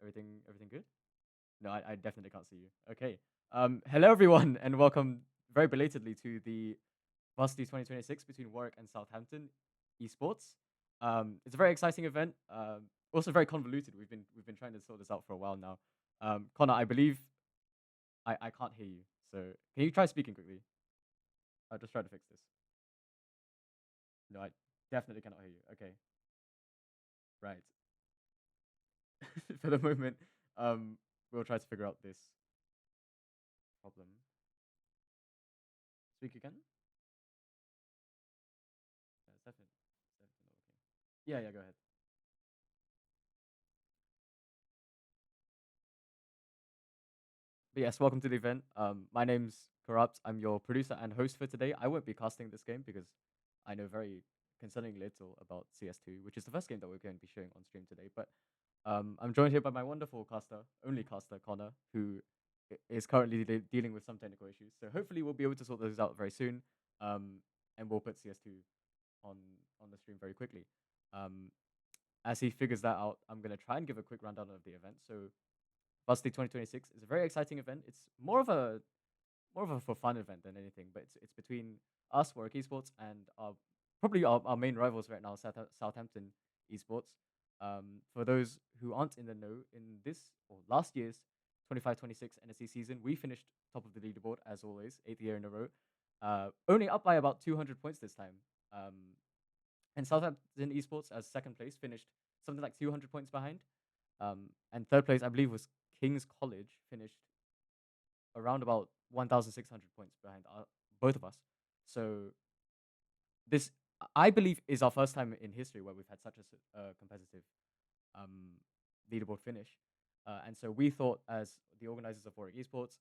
Everything good? No, I definitely can't see you. Okay. Hello everyone, and welcome very belatedly to the Varsity 2026 between Warwick and Southampton Esports. It's a very exciting event. Also very convoluted. We've been trying to sort this out for a while now. Connor, I believe I can't hear you. So can you try speaking quickly? I'll just try to fix this. No, I definitely cannot hear you. Okay, right. For the moment, we'll try to figure out this problem. Speak again? It's definitely not working. Yeah, go ahead. But yes, welcome to the event. My name's Corrupt. I'm your producer and host for today. I won't be casting this game because I know very concerning little about CS2, which is the first game that we're going to be showing on stream today. But I'm joined here by my wonderful caster, only caster, Connor, who is currently dealing with some technical issues. So hopefully we'll be able to sort those out very soon, and we'll put CS2 on on the stream very quickly. Um, as he figures that out, I'm gonna try and give a quick rundown of the event. So Varsity 2026 is a very exciting event. It's more of a for fun event than anything, but it's between us, Warwick Esports, and probably our main rivals right now, Southampton Esports. For those who aren't in the know, in this or last year's 25-26 NSC season, we finished top of the leaderboard as always, 8th year in a row, only up by about 200 points this time. Um, and Southampton Esports as second place finished something like 200 points behind. And third place, I believe, was King's College, finished around about 1,600 points behind both of us. So this, I believe, is our first time in history where we've had such a competitive um, leaderboard finish. And so we thought, as the organizers of Warwick Esports,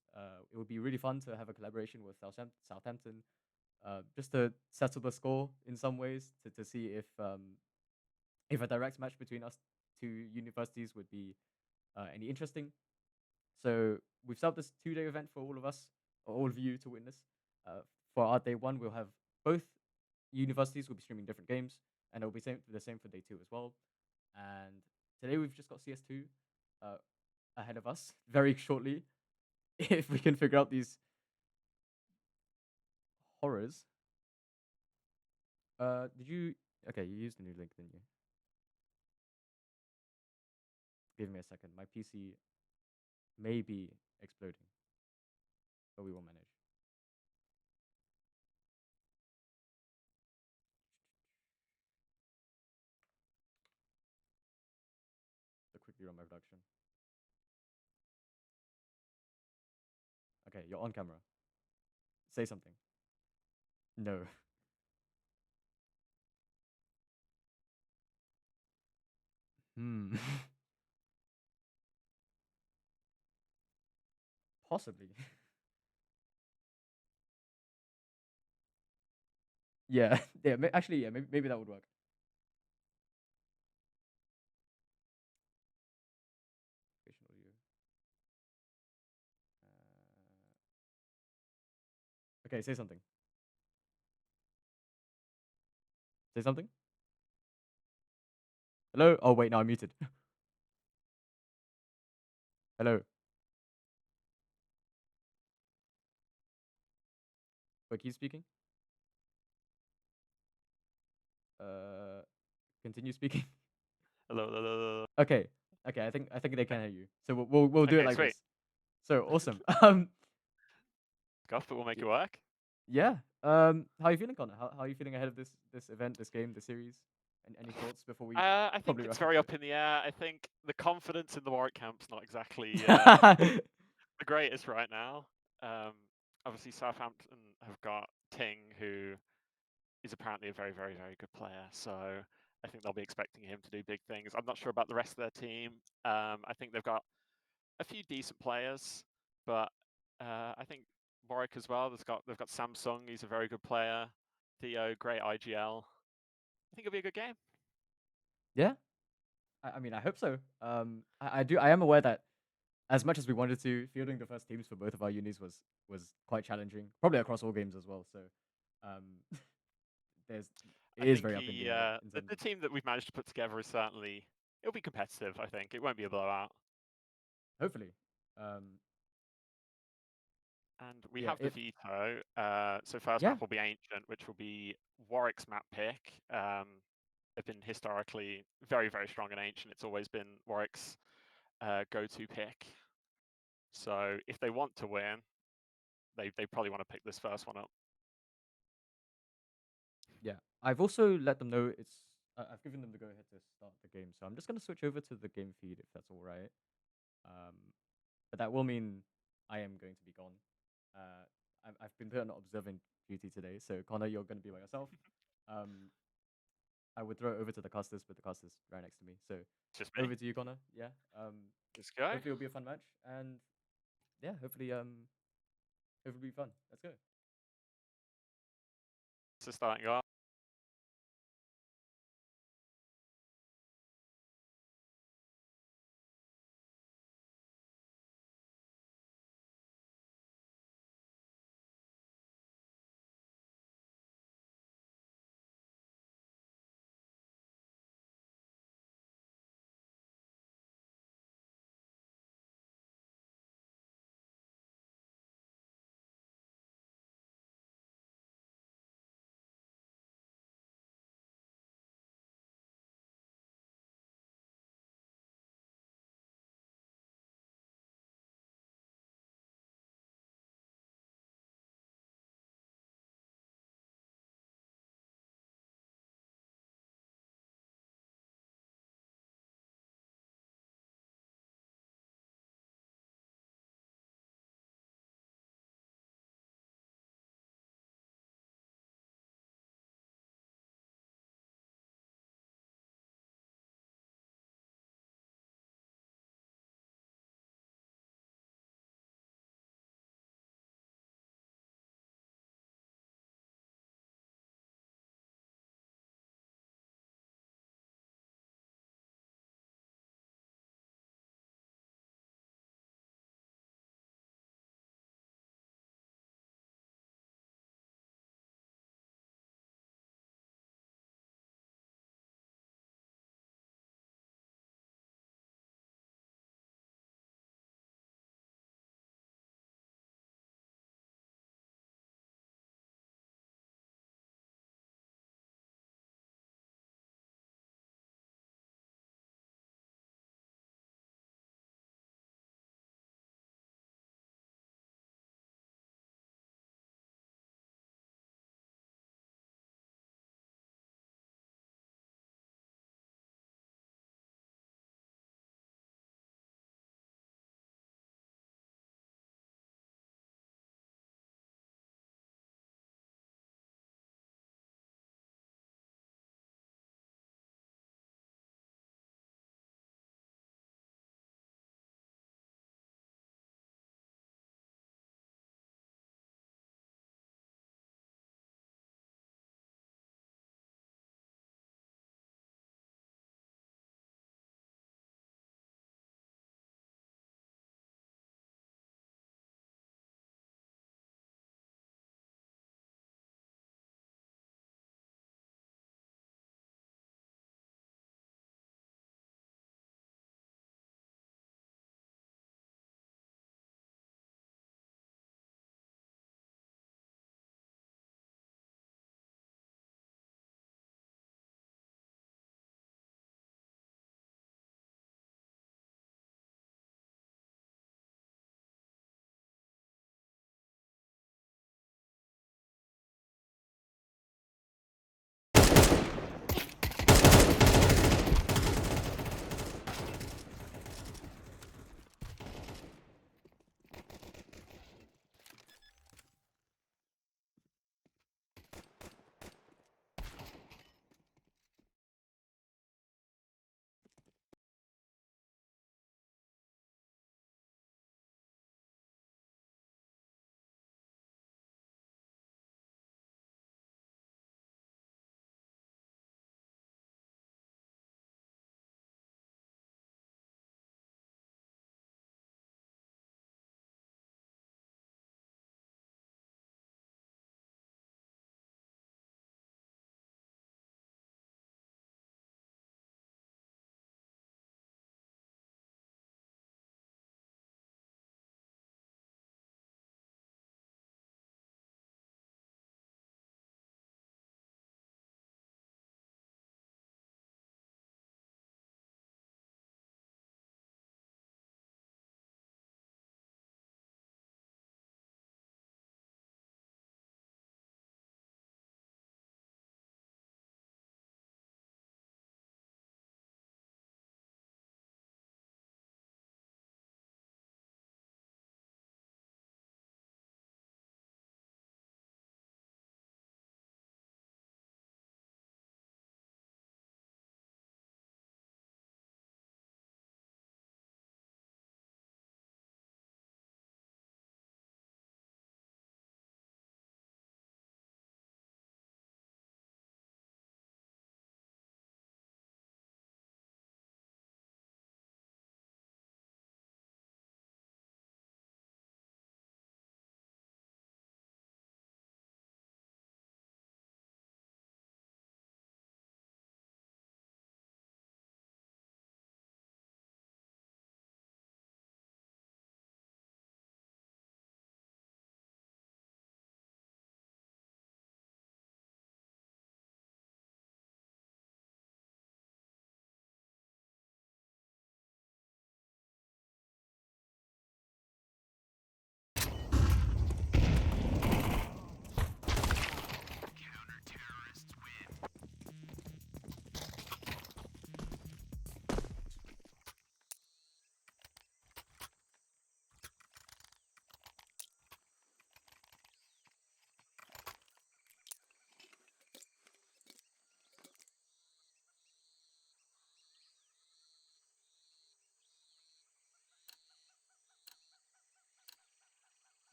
it would be really fun to have a collaboration with Southampton, just to settle the score in some ways, to see if a direct match between us two universities would be any interesting. So we've set up this 2-day event for all of us, or all of you to witness. For our day one, we'll have both universities will be streaming different games, and it'll be the same for day two as well. And today we've just got CS2 uh, ahead of us very shortly. If we can figure out these horrors. Did you? Okay, you used the new link, didn't you? Give me a second. My PC may be exploding, but we will manage. So quickly run my production. Okay, you're on camera. Say something. No. Hmm. Possibly. Yeah. Yeah. Actually, yeah. Maybe that would work. Spatial audio. Okay. Say something. Say something. Hello. Oh wait. No, I'm muted. Hello. Wait. Keep speaking. Uh. Continue speaking. Hello, hello, hello, hello. Okay. Okay. I think they can hear you. So we'll do it Okay, like sweet. this. So awesome. Gosh, but we'll make y- it work. yeah. How are you feeling, Connor? How are you feeling ahead of this event, this game, this series? And any thoughts before we I think probably it's rush very into up in the air. I think the confidence in the Warwick camp's not exactly it? the greatest right now. Um, Obviously, Southampton have got Ting, who is apparently a very, very, very good player. So I think they'll be expecting him to do big things. I'm not sure about the rest of their team. I think they've got a few decent players, but I think Warwick as well. They've got Samsung. He's a very good player. Theo, great IGL. I think it'll be a good game. Yeah. I mean, I hope so. I am aware that as much as we wanted to, fielding the first teams for both of our unis was quite challenging, probably across all games as well. So, um, there's I it is think very up in the air in terms the of. team that we've managed to put together is certainly it'll be competitive. I think it won't be a blowout. hopefully. Um, And we yeah, have the veto. So first yeah, map will be Ancient, which will be Warwick's map pick. They've been historically very, very strong in Ancient. It's always been Warwick's go-to pick. So if they want to win, they probably want to pick this first one up. yeah. I've also let them know it's. I've given them the go ahead to start the game, so I'm just gonna switch over to the game feed if that's all right. Um, but that will mean I am going to be gone. I've been put on observant duty today, so Connor, you're gonna be by yourself. Um, I would throw it over to the casters, but the casters right next to me. So Just me. over to you, Connor. Yeah. Let's go. Hopefully it'll be a fun match, and yeah, hopefully it'll be fun. Let's go. So starting off.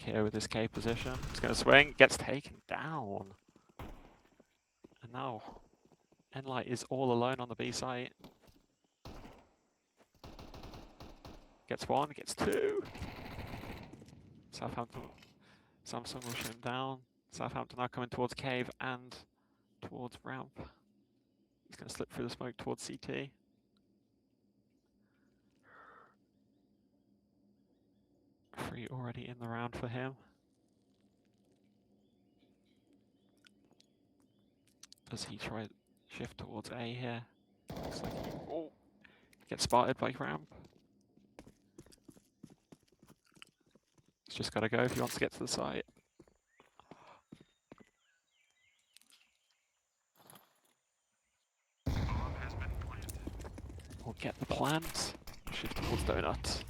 here with this K position. He's going to swing, gets taken down. And now Enlight is all alone on the B site. Gets one, gets two. Southampton, Samsung will shoot him down. Southampton now coming towards cave and towards ramp. He's going to slip through the smoke towards CT. Free already in the round for him. Does he try shift towards A here? Looks like he gets spotted by ramp. He's just got to go if he wants to get to the site. We'll get the plant. Shift towards donut.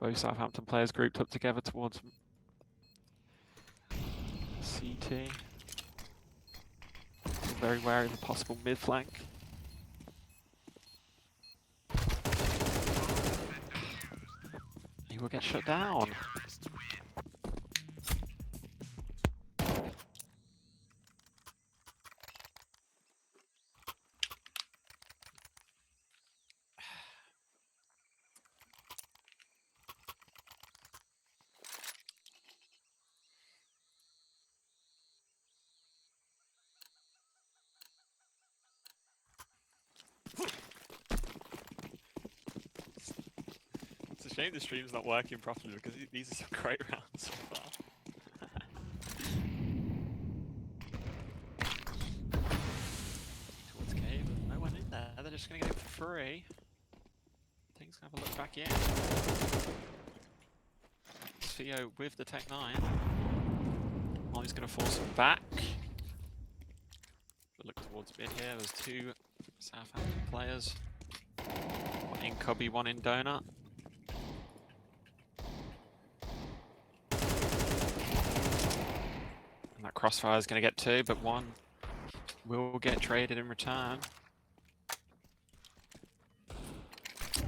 Both Southampton players grouped up together towards CT. Very wary of a possible mid flank. He will get shut down. It's a shame the stream's not working properly because these are some great rounds so far. Towards cave, no one in there. They're just going to get it for free. Things gonna have a look back in. Theo with the Tech 9. Molly's going to force him back. We'll look towards mid here. There's two Southampton players. One in Cubby, one in Donut. And that crossfire is going to get two, but one will get traded in return.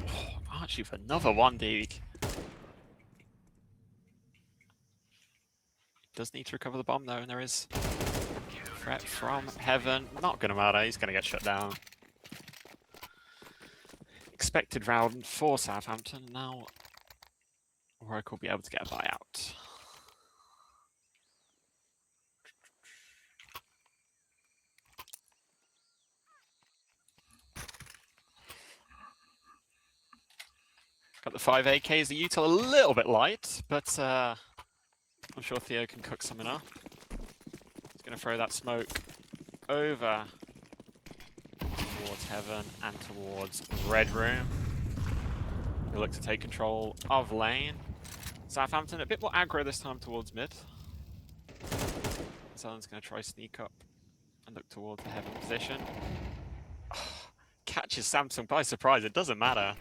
Oh, Archie for another one, Deek. Does need to recover the bomb though, and there is threat from Heaven. Not going to matter, he's going to get shut down. Expected round for Southampton. Now Warwick will be able to get a buyout. Got the 5 AKs, the util a little bit light, but I'm sure Theo can cook something up. He's going to throw that smoke over towards Heaven and towards Red Room. He'll look to take control of lane. Southampton a bit more aggro this time towards mid. Southern's going to try sneak up and look towards the Heaven position. Catches Samsung by surprise, it doesn't matter.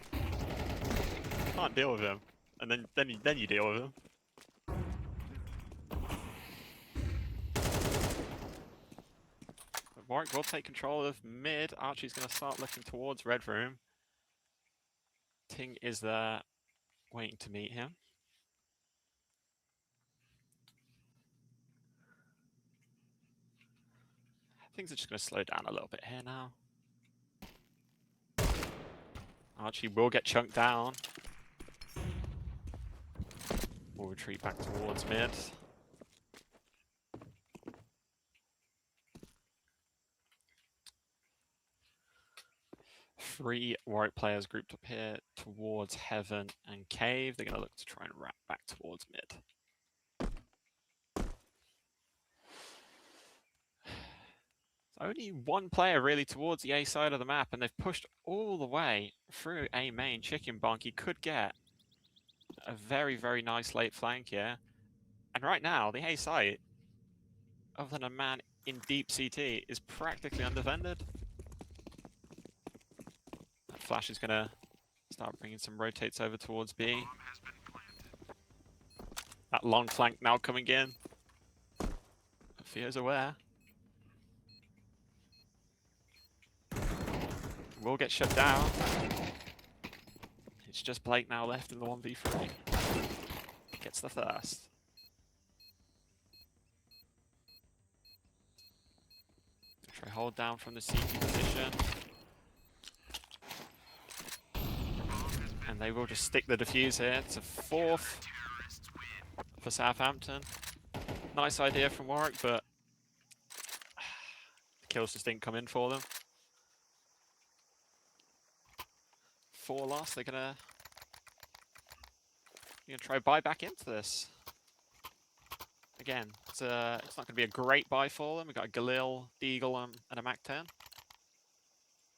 Can't deal with him. And then you deal with him. Warwick will take control of mid. Archie's going to start looking towards Red Room. Ting is there waiting to meet him. Things are just going to slow down a little bit here now. Archie will get chunked down. We'll retreat back towards mid. Three Warwick players grouped up here towards Heaven and Cave. They're going to look to try and wrap back towards mid. Only one player really towards the A side of the map, and they've pushed all the way through A main. Chicken Bonky could get a very, very nice late flank here. And right now, the A side, other than a man in deep CT, is practically undefended. That Flash is going to start bringing some rotates over towards B. That long flank now coming in. Theo's aware. Will get shut down. It's just Blake now left in the 1v3. Gets the first. Try hold down from the CT position. And they will just stick the defuse here. It's a 4th for Southampton. Nice idea from Warwick, but the kills just didn't come in for them. 4 lost. They're gonna try buy back into this. Again, it's not going to be a great buy for them. We've got a Galil, Deagle, and a Mac 10.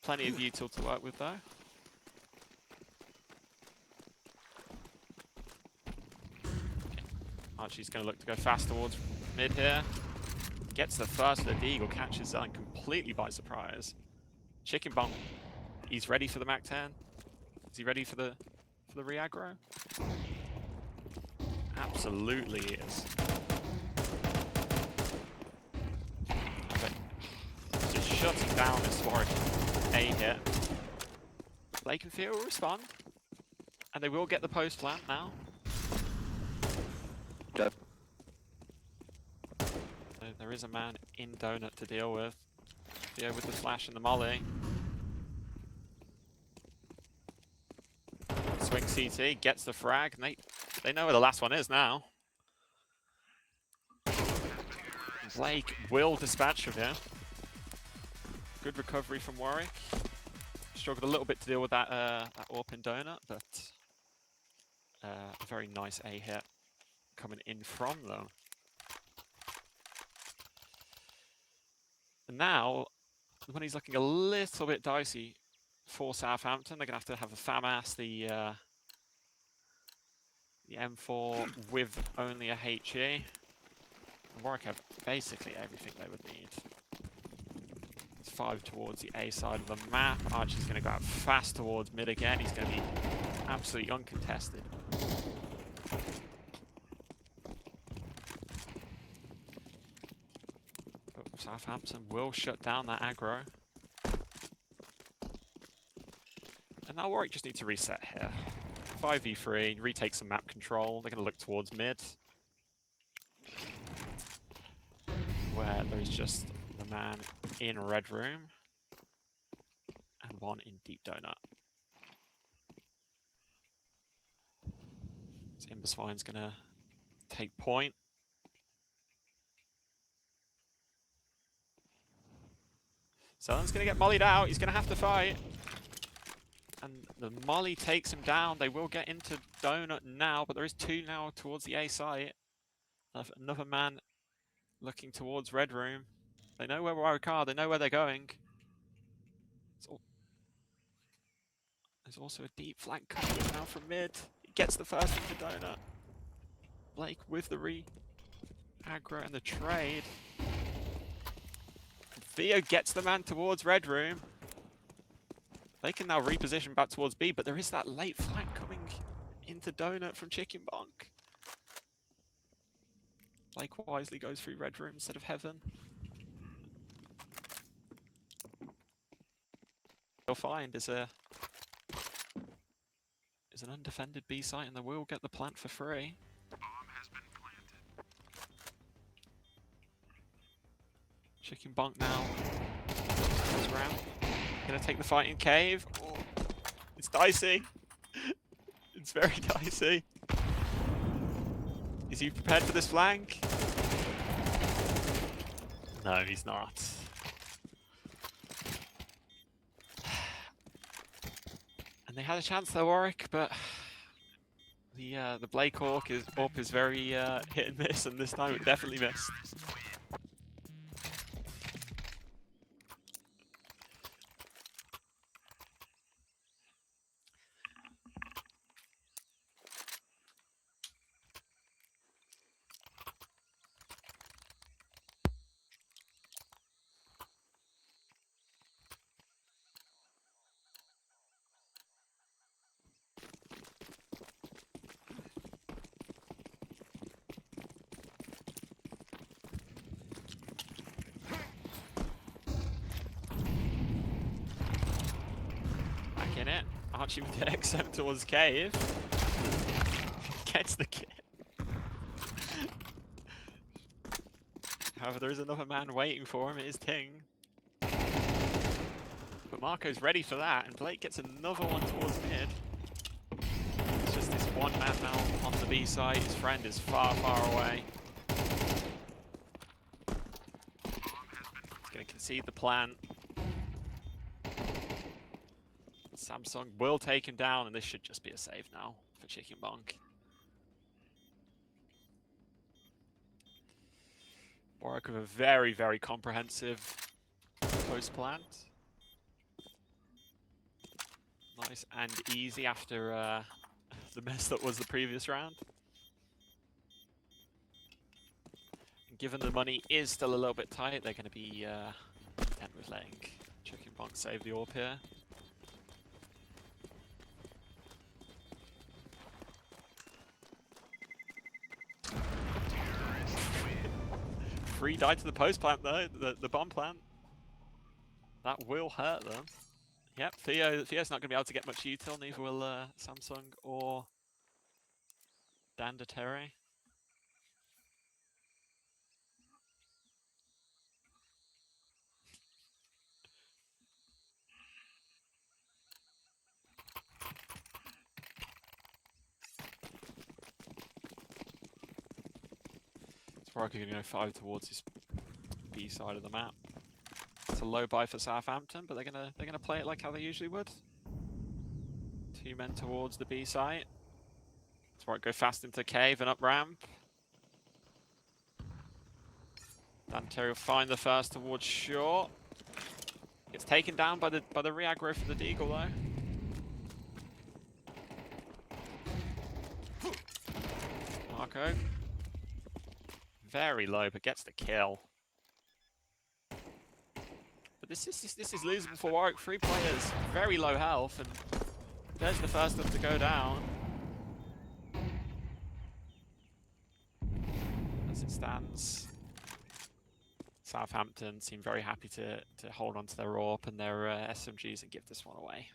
Plenty of util to work with, though. Archie's going to look to go fast towards mid here. Gets the first of the Deagle, catches Zelen completely by surprise. Chicken Bunk, he's ready for the Mac 10. Is he ready for the re-aggro? Absolutely is. Just shutting down this Warwick A hit. Blake and Theo will respond. And they will get the post plant now. So there is a man in Donut to deal with. Theo with the flash and the molly. Swing CT, gets the frag, and they know where the last one is now. Blake will dispatch of here. Good recovery from Warwick. Struggled a little bit to deal with that AWP in Donut, but a very nice A hit coming in from them. And now, the money's looking a little bit dicey for Southampton. They're going to have the FAMAS, the M4 with only a HE. Warwick have basically everything they would need. It's 5 towards the A side of the map. Archie's going to go out fast towards mid again. He's going to be absolutely uncontested. But Southampton will shut down that aggro. And now Warwick just need to reset here. 5v3, retake some map control. They're going to look towards mid, where there's just the man in red room and one in deep donut. So Imbusvine's going to take point. Zelen's going to get mollied out. He's going to have to fight. And the molly takes him down. They will get into donut now, but there is 2 now towards the A site. Another man looking towards red room. They know where Warwick are. They know where they're going. There's also a deep flank coming now from mid. He gets the first into donut. Blake with the re-aggro and the trade. Theo gets the man towards red room. They can now reposition back towards B, but there is that late flank coming into donut from Chicken Bonk. Blake wisely goes through red room instead of heaven. You'll find is an undefended B site, and they will get the plant for free. Bomb has been planted. Chicken Bonk now goes around. Gonna take the fight in cave. Oh, it's dicey. It's very dicey. Is he prepared for this flank? No, he's not. And they had a chance there, Warwick, but the Blake Hawk is very hit and miss, and this time it definitely missed. Archie with the XM towards Cave. Gets the kill. However, there is another man waiting for him. It is Ting. But Marco's ready for that, and Blake gets another one towards mid. It's just this one man now on the B side. His friend is far, far away. He's going to concede the plant. Samsung will take him down, and this should just be a save now for Chicken Bonk. Warwick with a very, very comprehensive post plant. Nice and easy after the mess that was the previous round. And given the money is still a little bit tight, they're going to be content with letting Chicken Bonk save the AWP here. Free die to the post plant though, the bomb plant. That will hurt them. Yep, Theo's not going to be able to get much util, neither will Samsung or Dandatere. Warwick are going to go 5 towards his B side of the map. It's a low buy for Southampton, but they're gonna play it like how they usually would. 2 men towards the B site. Warwick go fast into cave and up ramp. Dante will find the first towards short. Gets taken down by the re-aggro for the Deagle though. Marco. Very low, but gets the kill. But this is losable for Warwick. 3 players, very low health, and there's the first of them to go down. As it stands, Southampton seem very happy to hold on to their AWP and their SMGs and give this one away.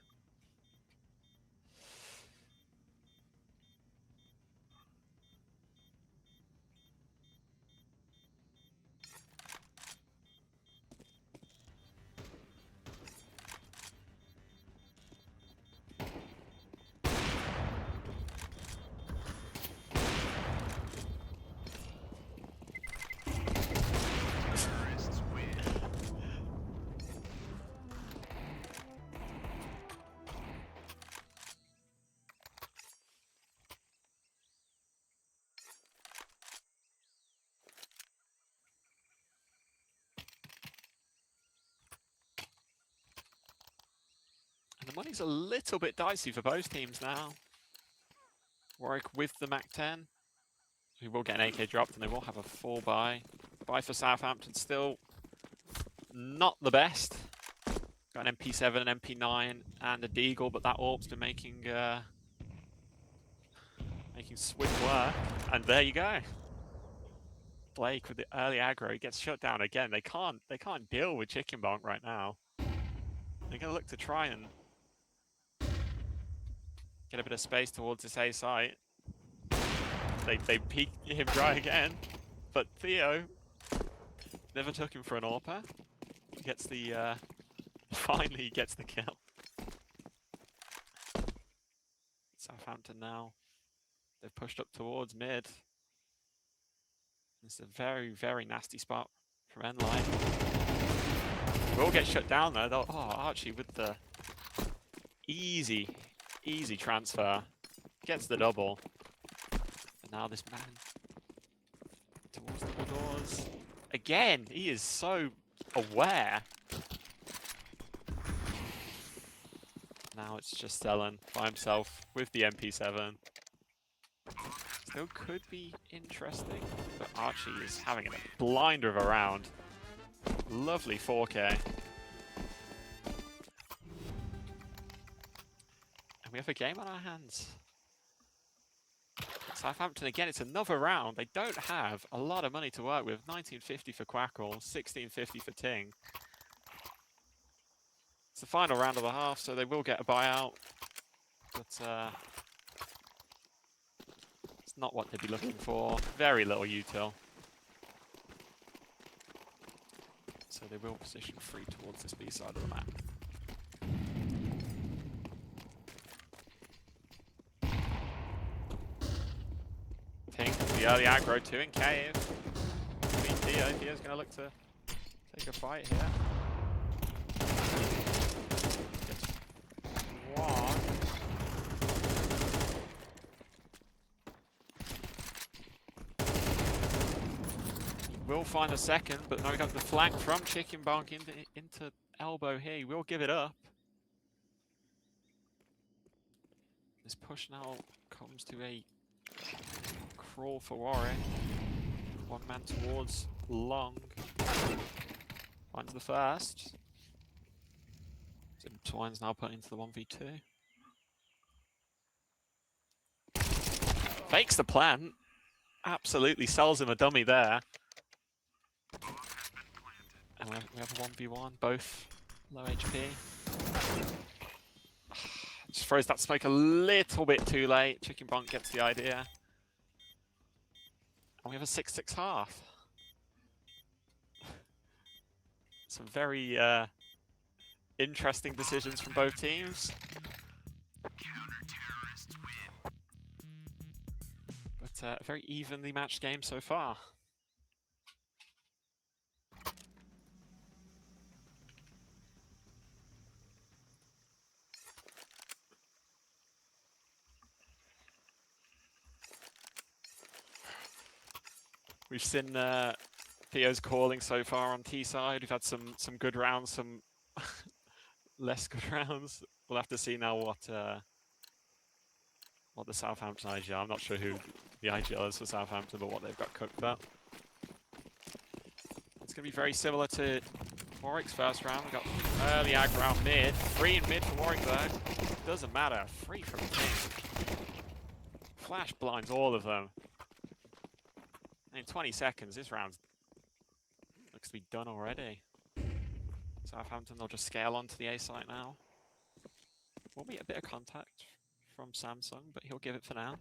The money's a little bit dicey for both teams now. Warwick with the Mac 10. We will get an AK dropped and they will have a full buy. Buy for Southampton still not the best. Got an MP7, an MP9 and a Deagle, but that AWP's been making swift work. And there you go. Blake with the early aggro, he gets shut down again. They can't deal with Chicken Bonk right now. They're gonna look to try and get a bit of space towards this A site. They peek him dry again, but Theo never took him for an AWPer. Gets the finally gets the kill. Southampton now. They've pushed up towards mid. It's a very, very nasty spot from Enlight. We'll get shut down though. Oh, Archie with the easy transfer. Gets the double. And now this man towards the doors. Again, he is so aware. Now it's just Stellan by himself with the MP7. Still could be interesting, but Archie is having a blinder of a round. Lovely 4K. And we have a game on our hands. Southampton again, it's another round. They don't have a lot of money to work with. 1950 for Quackle, 1650 for Ting. It's the final round of the half, so they will get a buyout. but it's not what they'd be looking for. Very little util. So they will position free towards this B side of the map. Ting, the early aggro, 2 in cave. Theo's going to look to take a fight here. Gets 1. He will find a second, but now we got the flank from Chicken Bonk into elbow here. He will give it up. This push now comes to a crawl for Warwick. 1 man towards long. Finds the first. So Twine's now put into the 1v2. Fakes the plant. Absolutely sells him a dummy there. And we have a 1v1, both low HP. Just throws that smoke a little bit too late. Chicken Bonk gets the idea. And we have a 6-6 half. Some very interesting decisions from both teams. But a very evenly matched game so far. We've seen Theo's calling so far on T side. We've had some good rounds, some less good rounds. We'll have to see now what the Southampton IGL. I'm not sure who the IGL is for Southampton, but what they've got cooked up. It's going to be very similar to Warwick's first round. We got early aggro out mid, 3 in mid for Warwick though. Doesn't matter, 3 from King. Flash blinds all of them. In 20 seconds, this round looks to be done already. Southampton, they'll just scale onto the A site now. Will be a bit of contact from Samsung, but he'll give it for now.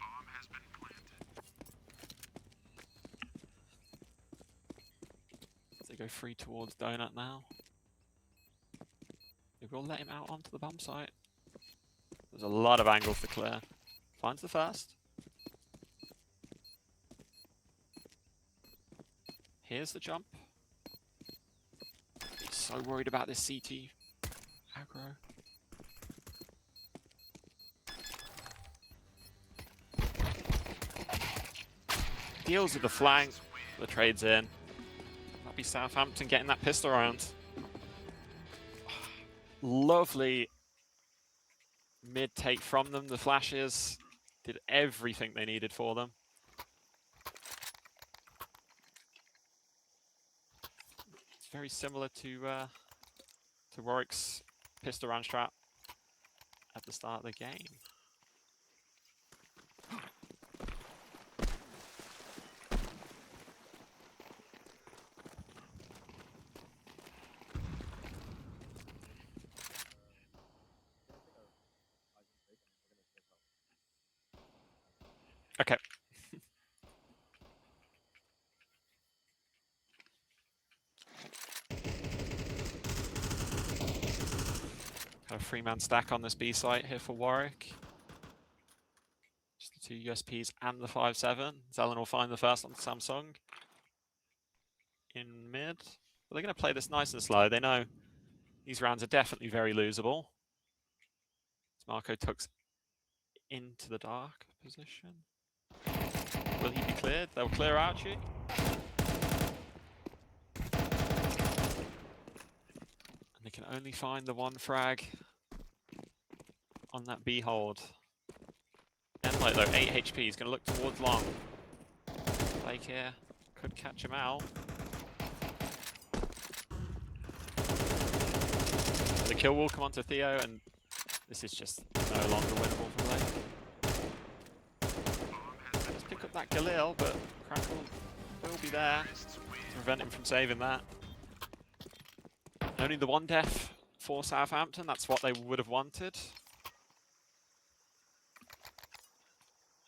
They go free towards Donut now. They will let him out onto the bomb site. There's a lot of angles to clear. Finds the first. Here's the jump. He's so worried about this CT aggro. Deals with the flank. The trade's in. That'll be Southampton getting that pistol round. Lovely mid take from them. The flashes did everything they needed for them. Very similar to Warwick's pistol round strat at the start of the game. Okay. Kind of 3-man stack on this B site here for Warwick. Just the 2 USPs and the 5-7. Zelen will find the first on Samsung in mid. But they're going to play this nice and slow. They know these rounds are definitely very losable. Marco tucks into the dark position. Will he be cleared? They'll clear Archie. They can only find the 1 frag on that B hold. Enlight though, 8 HP. He's going to look towards long. Blake here could catch him out. The kill will come onto Theo, and this is just no longer winnable for Blake. Let's pick up that Galil, but Crackle will be there to prevent him from saving that. Only the 1 death for Southampton, that's what they would have wanted.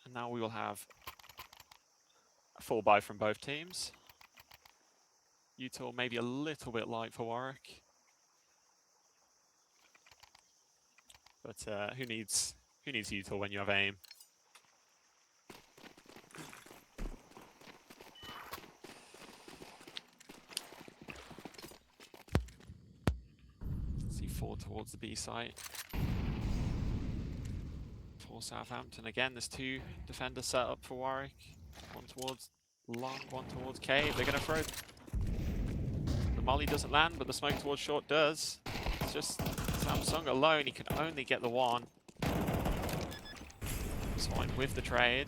And now we will have a full buy from both teams. Util maybe a little bit light for Warwick. But who needs Util when you have aim? C4 towards the B site. For Southampton again, there's two defenders set up for Warwick. One towards long, one towards cave. They're gonna throw. The molly doesn't land, but the smoke towards short does. It's just Samsung alone. He can only get the one. Fine with the trade.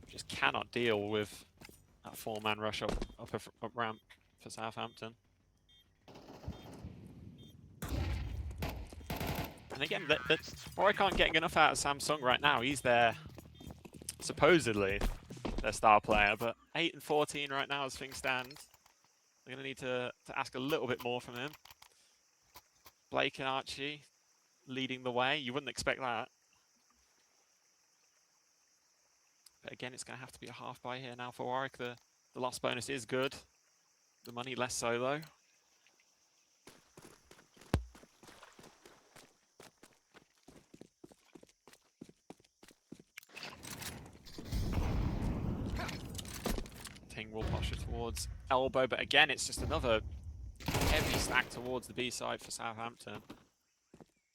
Just cannot deal with that four-man rush up ramp for Southampton. And again, Warwick aren't getting enough out of Samsung right now. He's their, supposedly, their star player, but 8 and 14 right now as things stand. They're going to need to ask a little bit more from him. Blake and Archie leading the way. You wouldn't expect that. But again, it's going to have to be a half buy here now for Warwick. The loss bonus is good. The money less so, though. Ting will posture towards elbow, but again, it's just another heavy stack towards the B side for Southampton.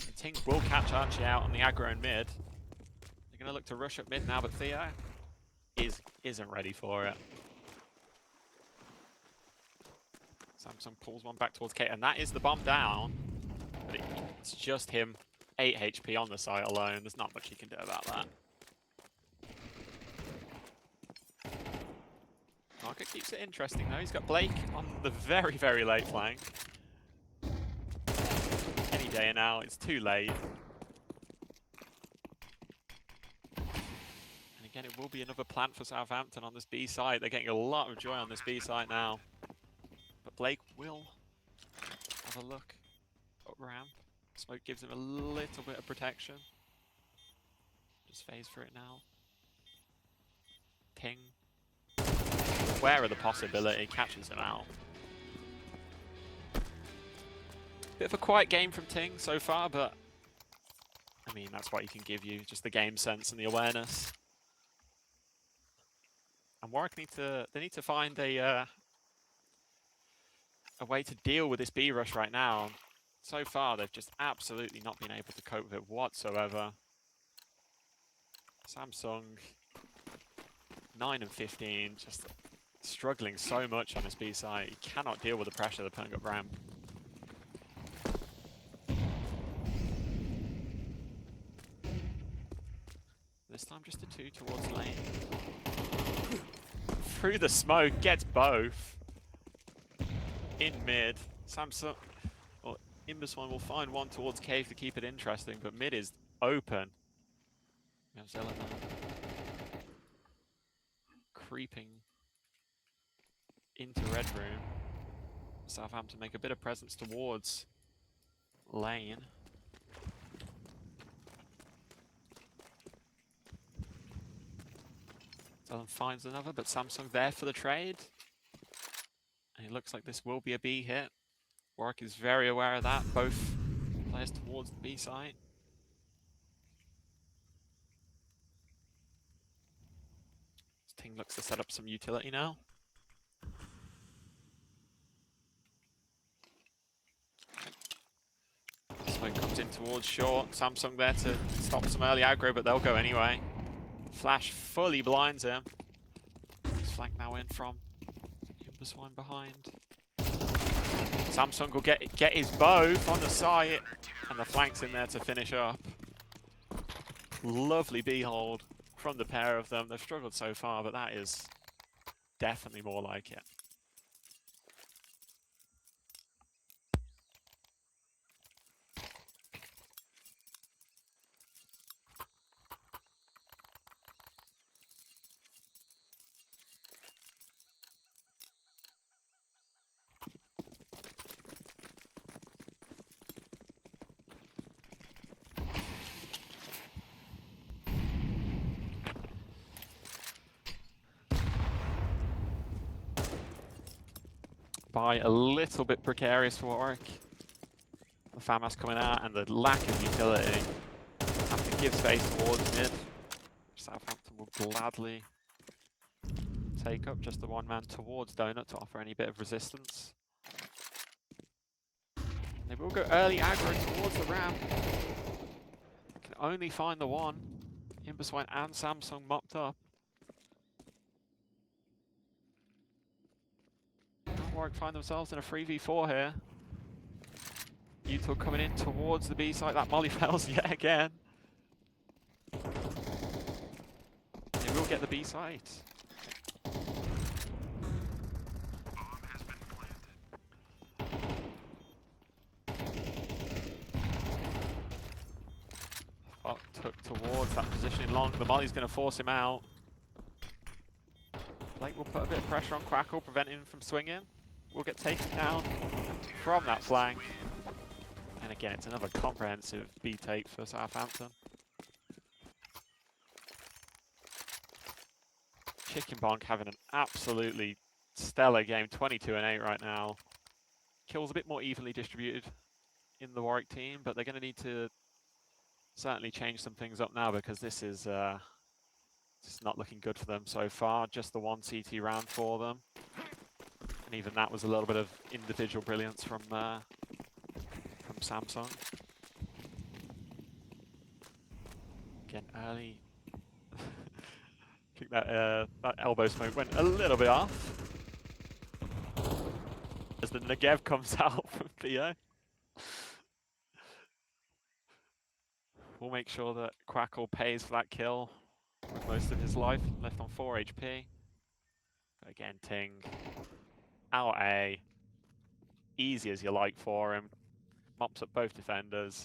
And Ting will catch Archie out on the aggro in mid. They're going to look to rush up mid now, but Theo isn't ready for it. Samsung pulls one back towards Kate, and that is the bomb down. But it's just him, 8 HP on the site alone. There's not much he can do about that. Market keeps it interesting though. He's got Blake on the very, very late flank. Any day now, it's too late. And again, it will be another plant for Southampton on this B site. They're getting a lot of joy on this B site now. But Blake will have a look up ramp. Smoke gives him a little bit of protection. Just phase for it now. Ting. Aware of the possibility, catches him out. Bit of a quiet game from Ting so far, but I mean, that's what he can give you, just the game sense and the awareness. And Warwick need to find a way to deal with this B rush right now. So far, they've just absolutely not been able to cope with it whatsoever. Samsung, 9 and 15, just struggling so much on this B side. He cannot deal with the pressure they're putting up ramp. This time just a 2 towards lane. Through the smoke, gets both. In mid, Samsung, well, Imbuswan will find one towards cave to keep it interesting, but mid is open. We have Zelena creeping into red room. Southampton make a bit of presence towards lane. Zelen finds another, but Samsung there for the trade. And it looks like this will be a B hit. Warwick is very aware of that. Both players towards the B site. Ting looks to set up some utility now. Smoke comes in towards short. Samsung there to stop some early aggro, but they'll go anyway. Flash fully blinds him. His flank now in from Imbuswan behind. Samsung will get his both on the site, and the flank's in there to finish up. Lovely B hold from the pair of them. They've struggled so far, but that is definitely more like it. buy a little bit precarious for Warwick. The FAMAS coming out and the lack of utility. Have to give space towards mid. Southampton will gladly take up just the one man towards Donut to offer any bit of resistance. They will go early aggro towards the ramp. Can only find the one. Imbuswine and Samsung mopped up. Warwick find themselves in a 3v4 here. Util coming in towards the B site. That molly fails yet again. They will get the B site. Took towards that positioning long. The molly's going to force him out. Blake will put a bit of pressure on Quackle, preventing him from swinging. Will get taken down from that flank. And again, it's another comprehensive B take for Southampton. Chicken Bonk having an absolutely stellar game, 22 and 8 right now. Kills a bit more evenly distributed in the Warwick team, but they're going to need to certainly change some things up now because this is just not looking good for them so far. Just the one CT round for them. And even that was a little bit of individual brilliance from Samsung. Again, early. I think that elbow smoke went a little bit off. As the Negev comes out from Theo. We'll make sure that Quackle pays for that kill with most of his life, left on 4 HP. But again, Ting, out A, easy as you like for him. Mops up both defenders.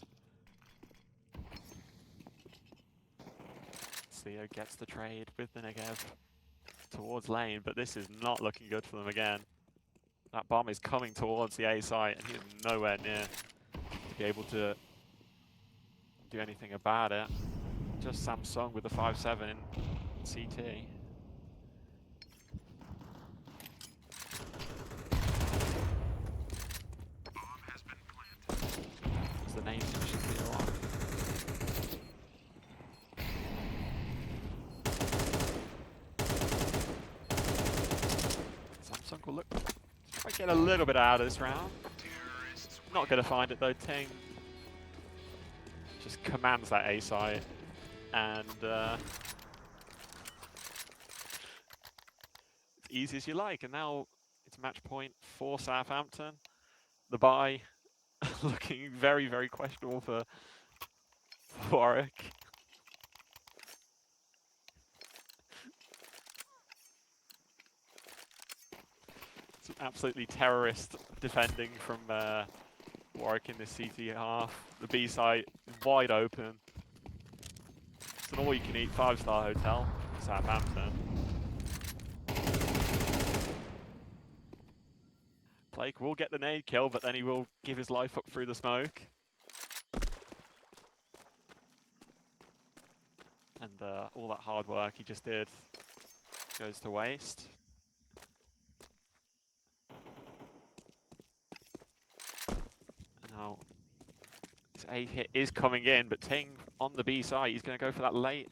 Theo gets the trade with the Negev towards lane, but this is not looking good for them again. That bomb is coming towards the A site, and he's nowhere near to be able to do anything about it. Just Samsung with the 5-7 in CT. As the name should be on. Samsung will look try to get a little bit out of this round. Not going to find it though. Ting just commands that A site, and it's easy as you like. And now it's match point for Southampton. The bye looking very, very questionable for Warwick. Some absolutely terrorist defending from Warwick in this CT half. The B site is wide open. It's an all-you-can-eat 5-star hotel for Southampton. Blake will get the nade kill, but then he will give his life up through the smoke. And all that hard work he just did goes to waste. And now this A hit is coming in, but Ting on the B side, he's going to go for that late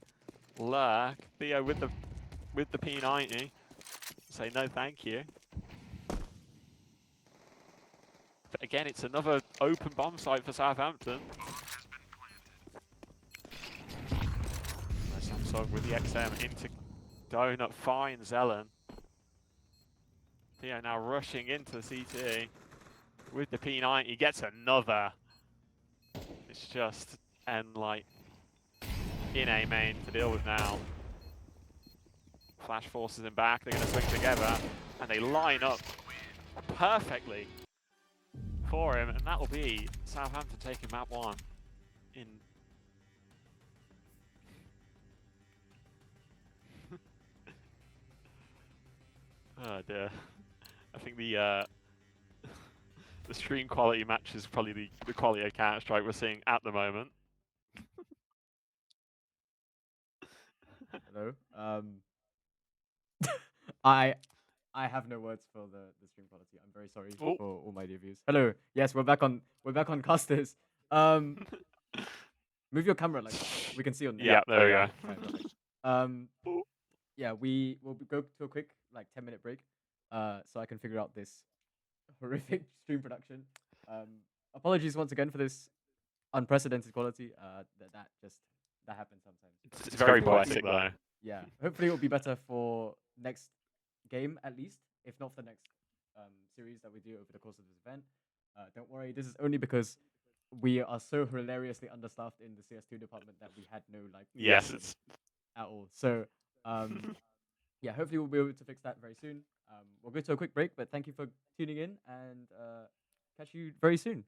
lurk. Theo with the P90, say no thank you. But again, it's another open bomb site for Southampton. Samsung with the XM into Donut, finds Zelen. Theo now rushing into the CT with the P90, gets another. It's just N-Light in A main to deal with now. Flash forces him back, they're going to swing together, and they line up perfectly for him, and that will be Southampton taking map 1 in oh dear. I think the stream quality matches probably the quality of Counter-Strike we're seeing at the moment. Hello. I I have no words for the stream quality. I'm very sorry Oh. for all my dear viewers. Hello. Yes, we're back on casters. Um, move your camera like we can see on. Yeah, there we go. Alright, perfect. Um, Ooh. yeah, we will go to a quick like 10-minute break. So I can figure out this horrific stream production. Apologies once again for this unprecedented quality. That happens sometimes. It's very poetic though. Yeah, hopefully it will be better for next game at least, if not for the next series that we do over the course of this event. Don't worry, this is only because we are so hilariously understaffed in the CS2 department that we had no like Yes, production it's at all. So yeah, hopefully we'll be able to fix that very soon. We'll go to a quick break, but thank you for tuning in and catch you very soon.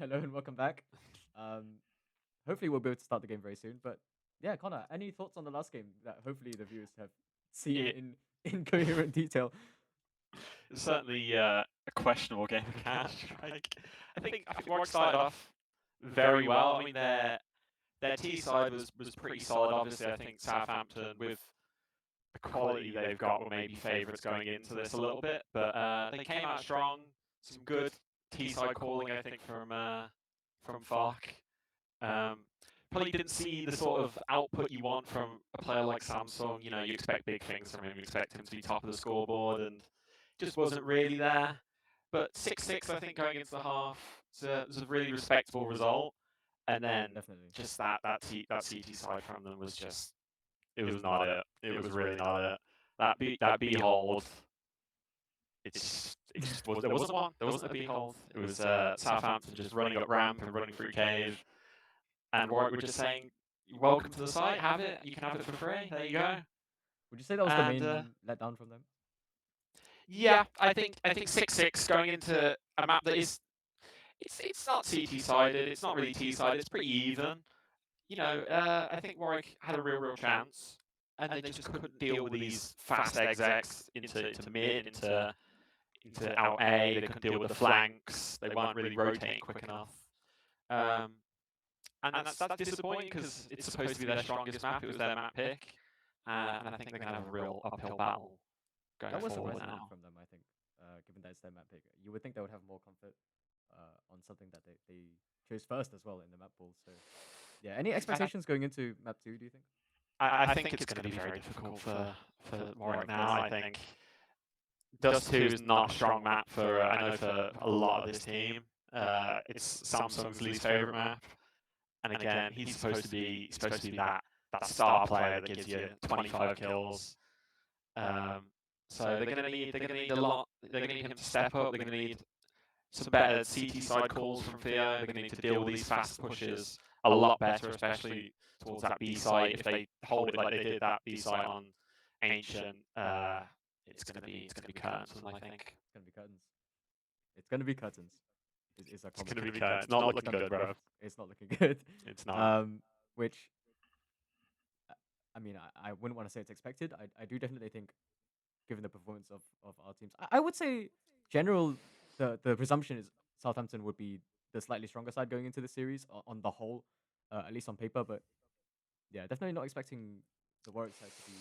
Hello and welcome back. Hopefully we'll be able to start the game very soon. But yeah, Connor, any thoughts on the last game that hopefully the viewers have seen in coherent detail? It's certainly a questionable game of Counter Strike. I think Warwick started off very well. I mean, their T side was pretty solid. Obviously, I think Southampton, with the quality they've got, were maybe favourites going into this a little bit. But they came out strong. Some good T side calling, I think, from Fark. Probably didn't see the sort of output you want from a player like Samsung. You know, you expect big things from him. You expect him to be top of the scoreboard, and just wasn't really there. But 6-6, I think, going into the half, was a really respectable result. And then Definitely. just that CT side from them was just, it was not it. It was really not it. That B hold, it just was, there wasn't one. There wasn't a B hold. It was Southampton just running up ramp and running through cave. And Warwick were just saying, welcome to the site, have it, you can have it for free, there you go. Would you say that was the main letdown from them? Yeah, I think 6-6 going into a map that is, it's not CT-sided, it's not really T-sided, it's pretty even. You know, I think Warwick had a real chance, and they just couldn't deal with these fast execs into mid, into out A, they couldn't deal with the flanks, they weren't really rotating quick enough. And that's disappointing because it's supposed to be their strongest map. It was their map pick, and I think they're going to have a real uphill battle going That was forward surprising now. from them, I think, given that it's their map pick. You would think they would have more comfort on something that they chose first as well in the map pool. So yeah, any expectations going into map 2? Do you think? I think it's going to be very difficult for Warwick now. I think Dust 2 is not a strong map for I know for a lot of this team. It's Samsung's least favorite map. And again, he's supposed to be that star player that gives you 25 kills. So they're gonna need a lot. They're gonna need him to step up. They're gonna need some better CT side calls from Theo. They're gonna need to deal with these fast pushes a lot better, especially towards that B side. If they hold it like they did that B side on Ancient, it's gonna be curtains. I think it's gonna be curtains. It's gonna be curtains. It's gonna be curtains. Not looking good, bro. It's not looking good. It's not. Which, I mean, I wouldn't want to say it's expected. I do definitely think, given the performance of our teams, I would say the presumption is Southampton would be the slightly stronger side going into the series on the whole, at least on paper. But yeah, definitely not expecting the Warwick side to be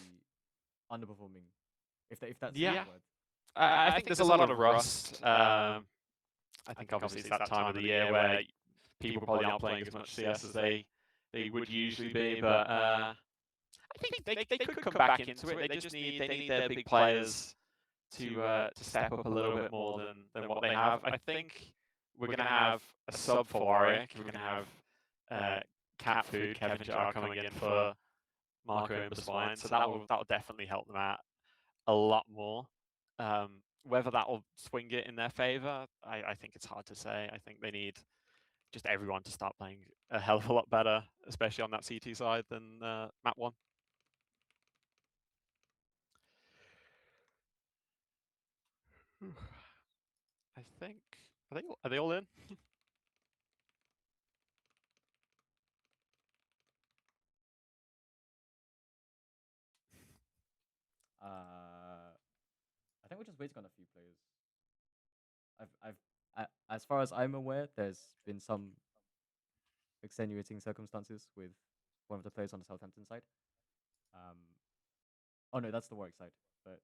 underperforming. If that's the word. I think there's a lot of rust. I think obviously it's that time of the year where people probably aren't playing as much CS as they would usually be, but I think they could come back into it. They just need their big players to step up a little bit more than what they have. I think we're going to have a sub for Warwick. We're going to have Cat Food, Kevin Jar coming in for Marco and Baswine, so that will definitely help them out a lot more. Whether that will swing it in their favour, I think it's hard to say. I think they need just everyone to start playing a hell of a lot better, especially on that CT side than map 1. I think are they all in? I think we're just waiting on a few players. As far as I'm aware, there's been some extenuating circumstances with one of the players on the Southampton side. Oh no, that's the Warwick side. But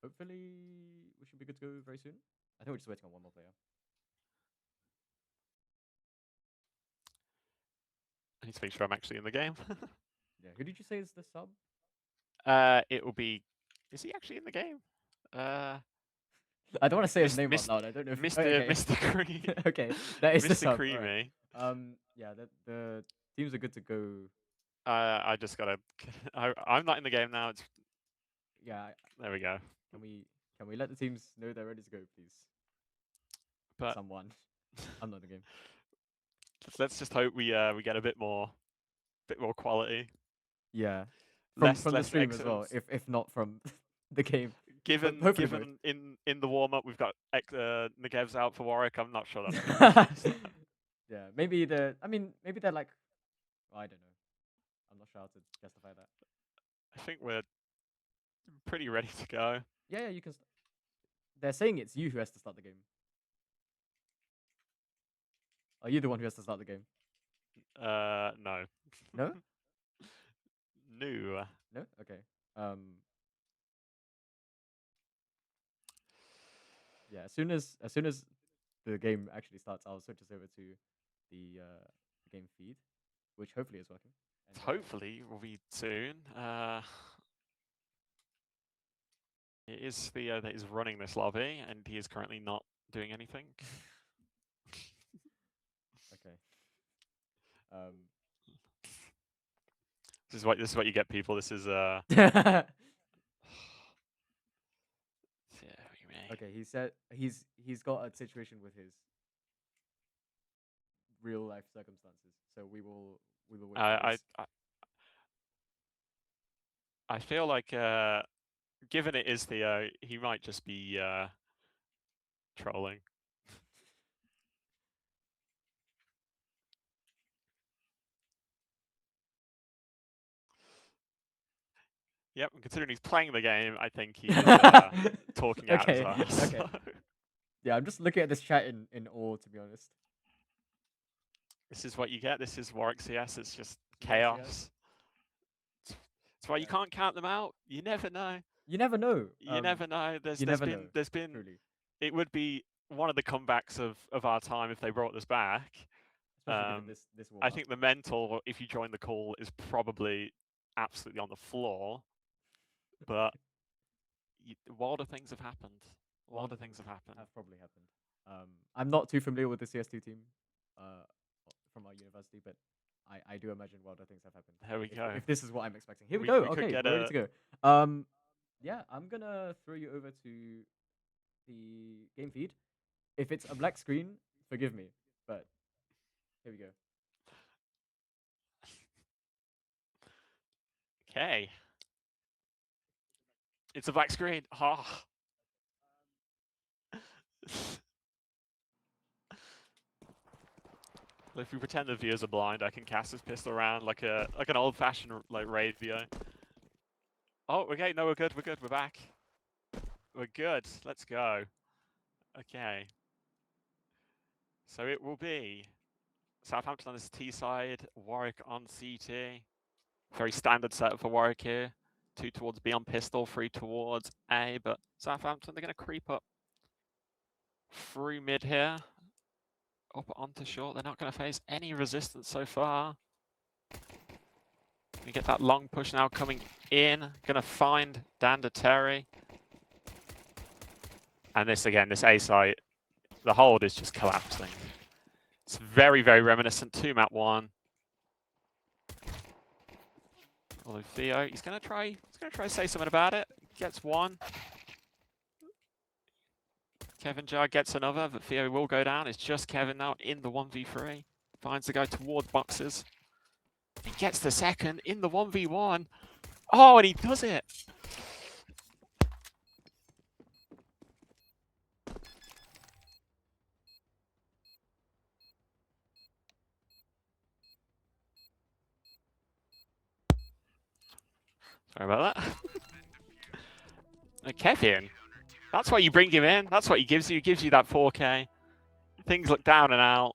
hopefully we should be good to go very soon. I think we're just waiting on one more player. I need to make sure I'm actually in the game. Yeah, who did you say is the sub? It will be. Is he actually in the game? I don't want to say his name out loud. I don't know if Mr. Creamy. Okay, that is Mr. the sub. Creamy. Right. Yeah, the teams are good to go. I just gotta. I'm not in the game now. It's. Yeah. There we go. Can we let the teams know they're ready to go, please? But someone. I'm not in the game. Let's just hope we get a bit more quality. Yeah. From the stream as well, if not from the game. given hopefully both. in the warm up we've got Negev's out for Warwick. I'm not sure that's Yeah, maybe the. I mean, maybe they're like. Well, I don't know. I'm not sure how to justify that. I think we're pretty ready to go. Yeah, you can. They're saying it's you who has to start the game. Are you the one who has to start the game? No. No. No. No. Okay. Yeah. As soon as the game actually starts, I'll switch us over to the game feed, which hopefully is working. And, hopefully will be soon. It is Theo that is running this lobby, and he is currently not doing anything. Okay. This is what you get, people. This is Yeah, okay, he said he's got a situation with his real life circumstances, so we will wait for this. I feel like given it is Theo, he might just be trolling. Yep, considering he's playing the game, I think he is talking out his ass. Okay. Yeah, I'm just looking at this chat in awe, to be honest. This is what you get. This is Warwick CS. It's just chaos. It's why you can't count them out. You never know. You never know. You never know. There's been. Truly. It would be one of the comebacks of our time if they brought this back. This I think the mental, if you join the call, is probably absolutely on the floor. But wilder things have happened. Wilder things have happened. Have probably happened. I'm not too familiar with the CS2 team from our university, but I do imagine wilder things have happened. There we go. If this is what I'm expecting. Here we go. Okay, we're ready to go. Yeah, I'm gonna throw you over to the game feed. If it's a black screen, forgive me, but here we go. Okay. It's a black screen. Oh. Well, if we pretend the viewers are blind, I can cast this pistol around like an old-fashioned like raid VO. Oh, okay. No, we're good. We're good. We're back. We're good. Let's go. Okay. So it will be Southampton on this T side, Warwick on CT. Very standard setup for Warwick here. 2 towards B on pistol, 3 towards A, but Southampton, they're going to creep up through mid here. Up onto short. They're not going to face any resistance so far. We get that long push now coming in. Going to find Danda Terry. And this again, this A site, the hold is just collapsing. It's very, very reminiscent to map 1. Although Theo, he's gonna try to say something about it. Gets one. Kevin Jar gets another, but Theo will go down. It's just Kevin now in the 1v3. Finds the guy towards boxes. He gets the second in the 1v1. Oh, and he does it. Sorry about that. Kevin, that's why you bring him in. That's what he gives you. He gives you that 4K. Things look down and out.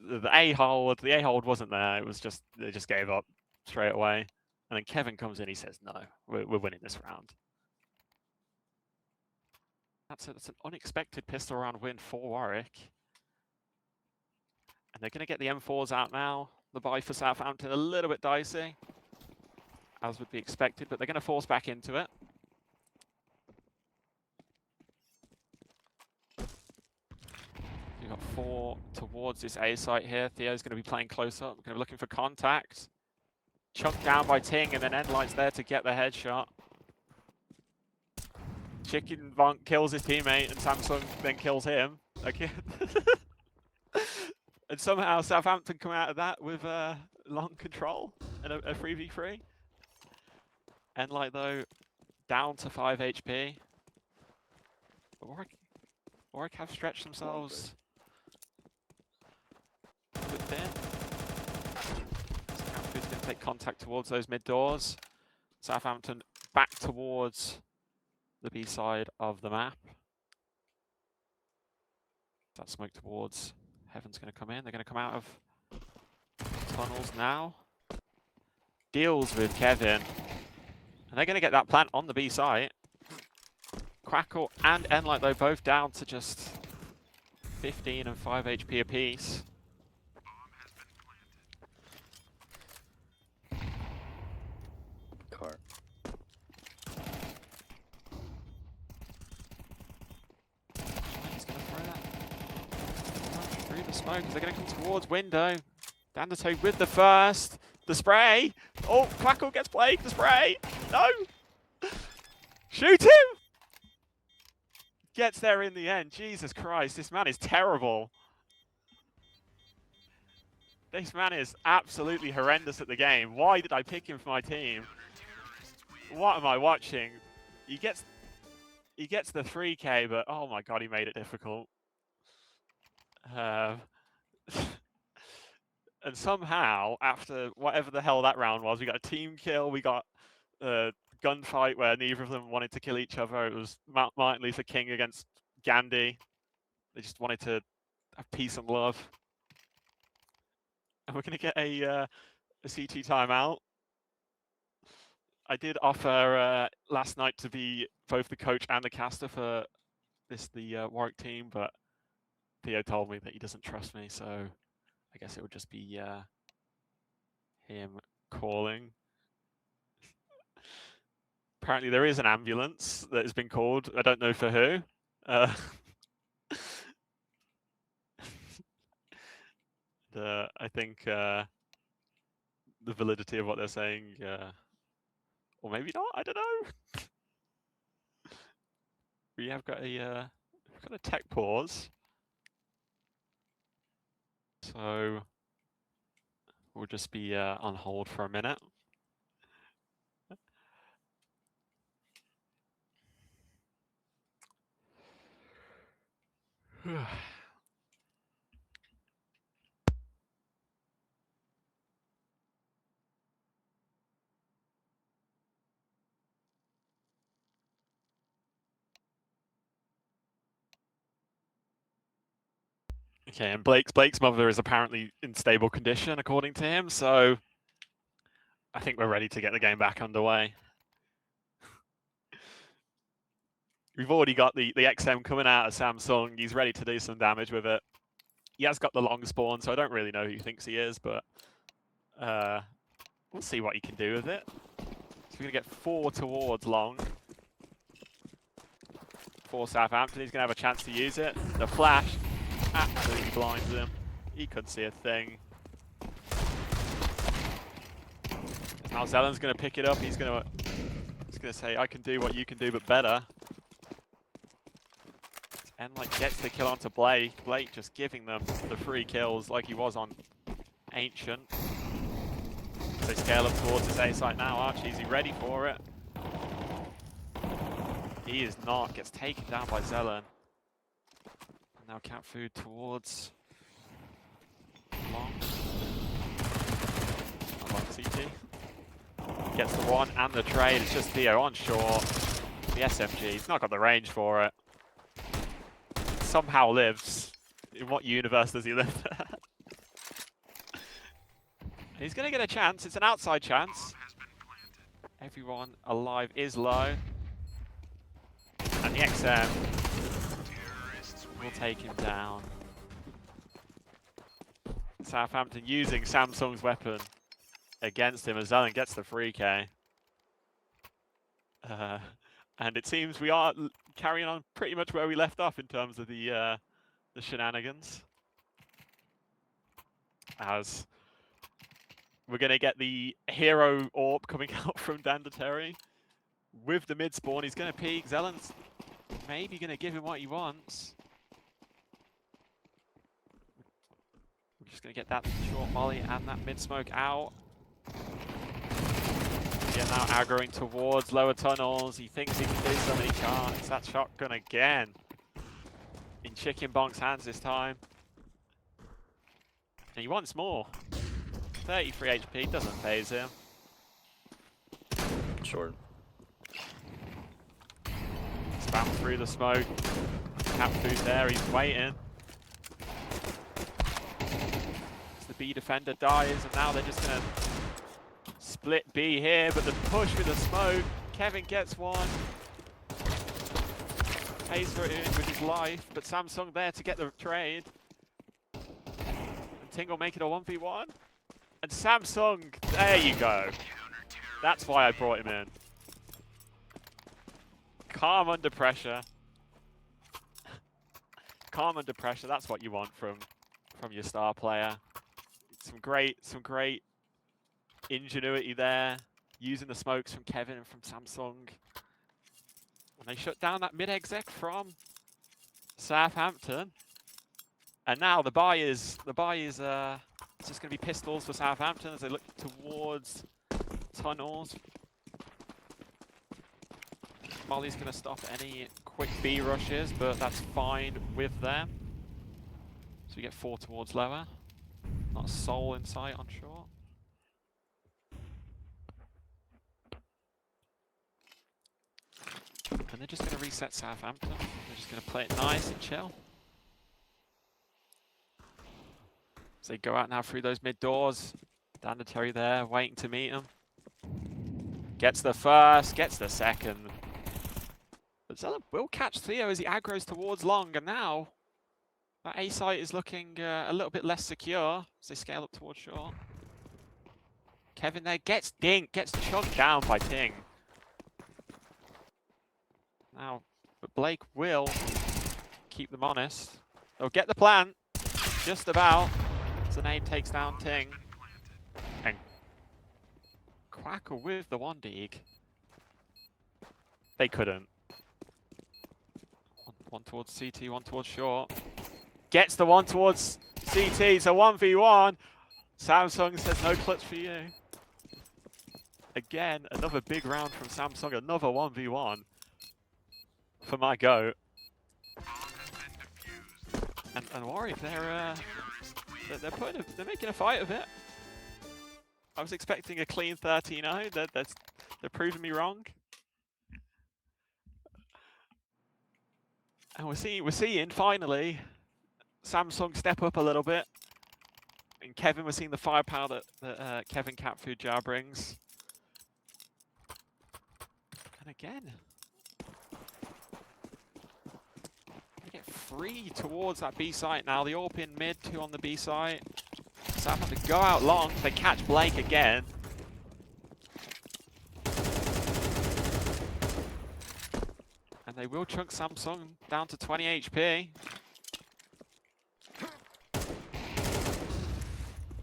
The A-hold wasn't there. It was just, they just gave up straight away. And then Kevin comes in, he says, no, we're winning this round. That's an unexpected pistol round win for Warwick. And they're going to get the M4s out now. The buy for Southampton, a little bit dicey, as would be expected, but they're going to force back into it. You've got 4 towards this A site here. Theo's going to be playing close up. Going to be looking for contact. Chunked down by Ting, and then Endlight's there to get the headshot. Chicken Vonk kills his teammate, and Samsung then kills him. Okay. And somehow Southampton come out of that with long control and a 3v3. Endlight, though, down to 5 HP. Warwick have stretched themselves a bit thin. Southampton's going to take contact towards those mid doors. Southampton back towards the B side of the map. That smoke towards Heaven's going to come in. They're going to come out of tunnels now. Deals with Kevin. And they're going to get that plant on the B site. Quackle and Enlight though both down to just 15 and 5 HP apiece. Car. He's going to throw that through the smoke. They're going to come towards window. Dandito with the first. The spray. Oh, Quackle gets played. The spray. No. Shoot him. Gets there in the end. Jesus Christ, this man is terrible. This man is absolutely horrendous at the game. Why did I pick him for my team? What am I watching? He gets the 3K, but oh my god, he made it difficult. And somehow, after whatever the hell that round was, we got a team kill, we got a gunfight where neither of them wanted to kill each other. It was Martin Luther King against Gandhi. They just wanted to have peace and love. And we're going to get a CT timeout. I did offer last night to be both the coach and the caster for the Warwick team, but Theo told me that he doesn't trust me, so I guess it would just be him calling. Apparently there is an ambulance that has been called. I don't know for who. I think the validity of what they're saying, or maybe not. I don't know. We have got a tech pause, so we'll just be on hold for a minute. Okay, and Blake's mother is apparently in stable condition, according to him, so I think we're ready to get the game back underway. We've already got the XM coming out of Samsung. He's ready to do some damage with it. He has got the long spawn, so I don't really know who he thinks he is, but we'll see what he can do with it. So we're going to get 4 towards long. For Southampton, he's going to have a chance to use it. The flash absolutely blinds him. He couldn't see a thing. Now Zellen's going to pick it up. He's going to say, I can do what you can do, but better. And like gets the kill onto Blake. Blake just giving them the free kills like he was on Ancient. They scale up towards his A site now. Archie, is he ready for it? He is not. Gets taken down by Zellen. And now Cat Food towards long. Unlock CT. Gets the one and the trade. It's just Theo on short. The SMG. He's not got the range for it. Somehow lives. In what universe does he live? He's going to get a chance. It's an outside chance. Everyone alive is low. And the XM will take him down. Southampton using Samsung's weapon against him as Zelen gets the 3K. And it seems we are carrying on pretty much where we left off in terms of the shenanigans. As we're going to get the hero orb coming out from Dandaterry. With the mid spawn, he's going to peek. Zellen's maybe going to give him what he wants. We're just going to get that short molly and that mid smoke out. Yeah, now aggroing towards lower tunnels. He thinks he can do something, he can't. It's that shotgun again. in Chicken Bonk's hands this time. And he wants more. 33 HP doesn't phase him. Short. Spam through the smoke. Cat food there, he's waiting. As the B defender dies, and now they're just gonna split B here, but the push with the smoke. Kevin gets one. Pays for it in with his life, but Samsung there to get the trade. And Ting will make it a 1v1. And Samsung, there you go. That's why I brought him in. Calm under pressure. Calm under pressure, that's what you want from your star player. Some great ingenuity there, using the smokes from Kevin and from Samsung. And they shut down that mid-exec from Southampton. And now the buy is it's just going to be pistols for Southampton as they look towards tunnels. Molly's going to stop any quick B rushes, but that's fine with them. So we get 4 towards lower. Not a soul in sight on short. And they're just going to reset Southampton. They're just going to play it nice and chill. So they go out now through those mid doors. Dandatory there, waiting to meet him. Gets the first, gets the second. But Zella will catch Theo as he aggroes towards long, and now that A site is looking a little bit less secure as they scale up towards short. Kevin there gets dinked, gets chunked down by Ting. Now, but Blake will keep them honest. They'll get the plant, just about. Zanade takes down Ting. And Quackle with the 1-dig. They couldn't. One towards CT, one towards short. Gets the one towards CT, it's a 1v1. Samsung says no clutch for you. Again, another big round from Samsung, another 1v1 for my goat. And Warwick, they're making a fight of it. I was expecting a clean 13-0. They're proving me wrong. And we're seeing finally Samsung step up a little bit. And Kevin, we're seeing the firepower that Kevin Cat Food Jar brings. And again, they get 3 towards that B site now. The AWP in mid, 2 on the B site. Southampton go out long. They catch Blake again. And they will chunk Samsung down to 20 HP.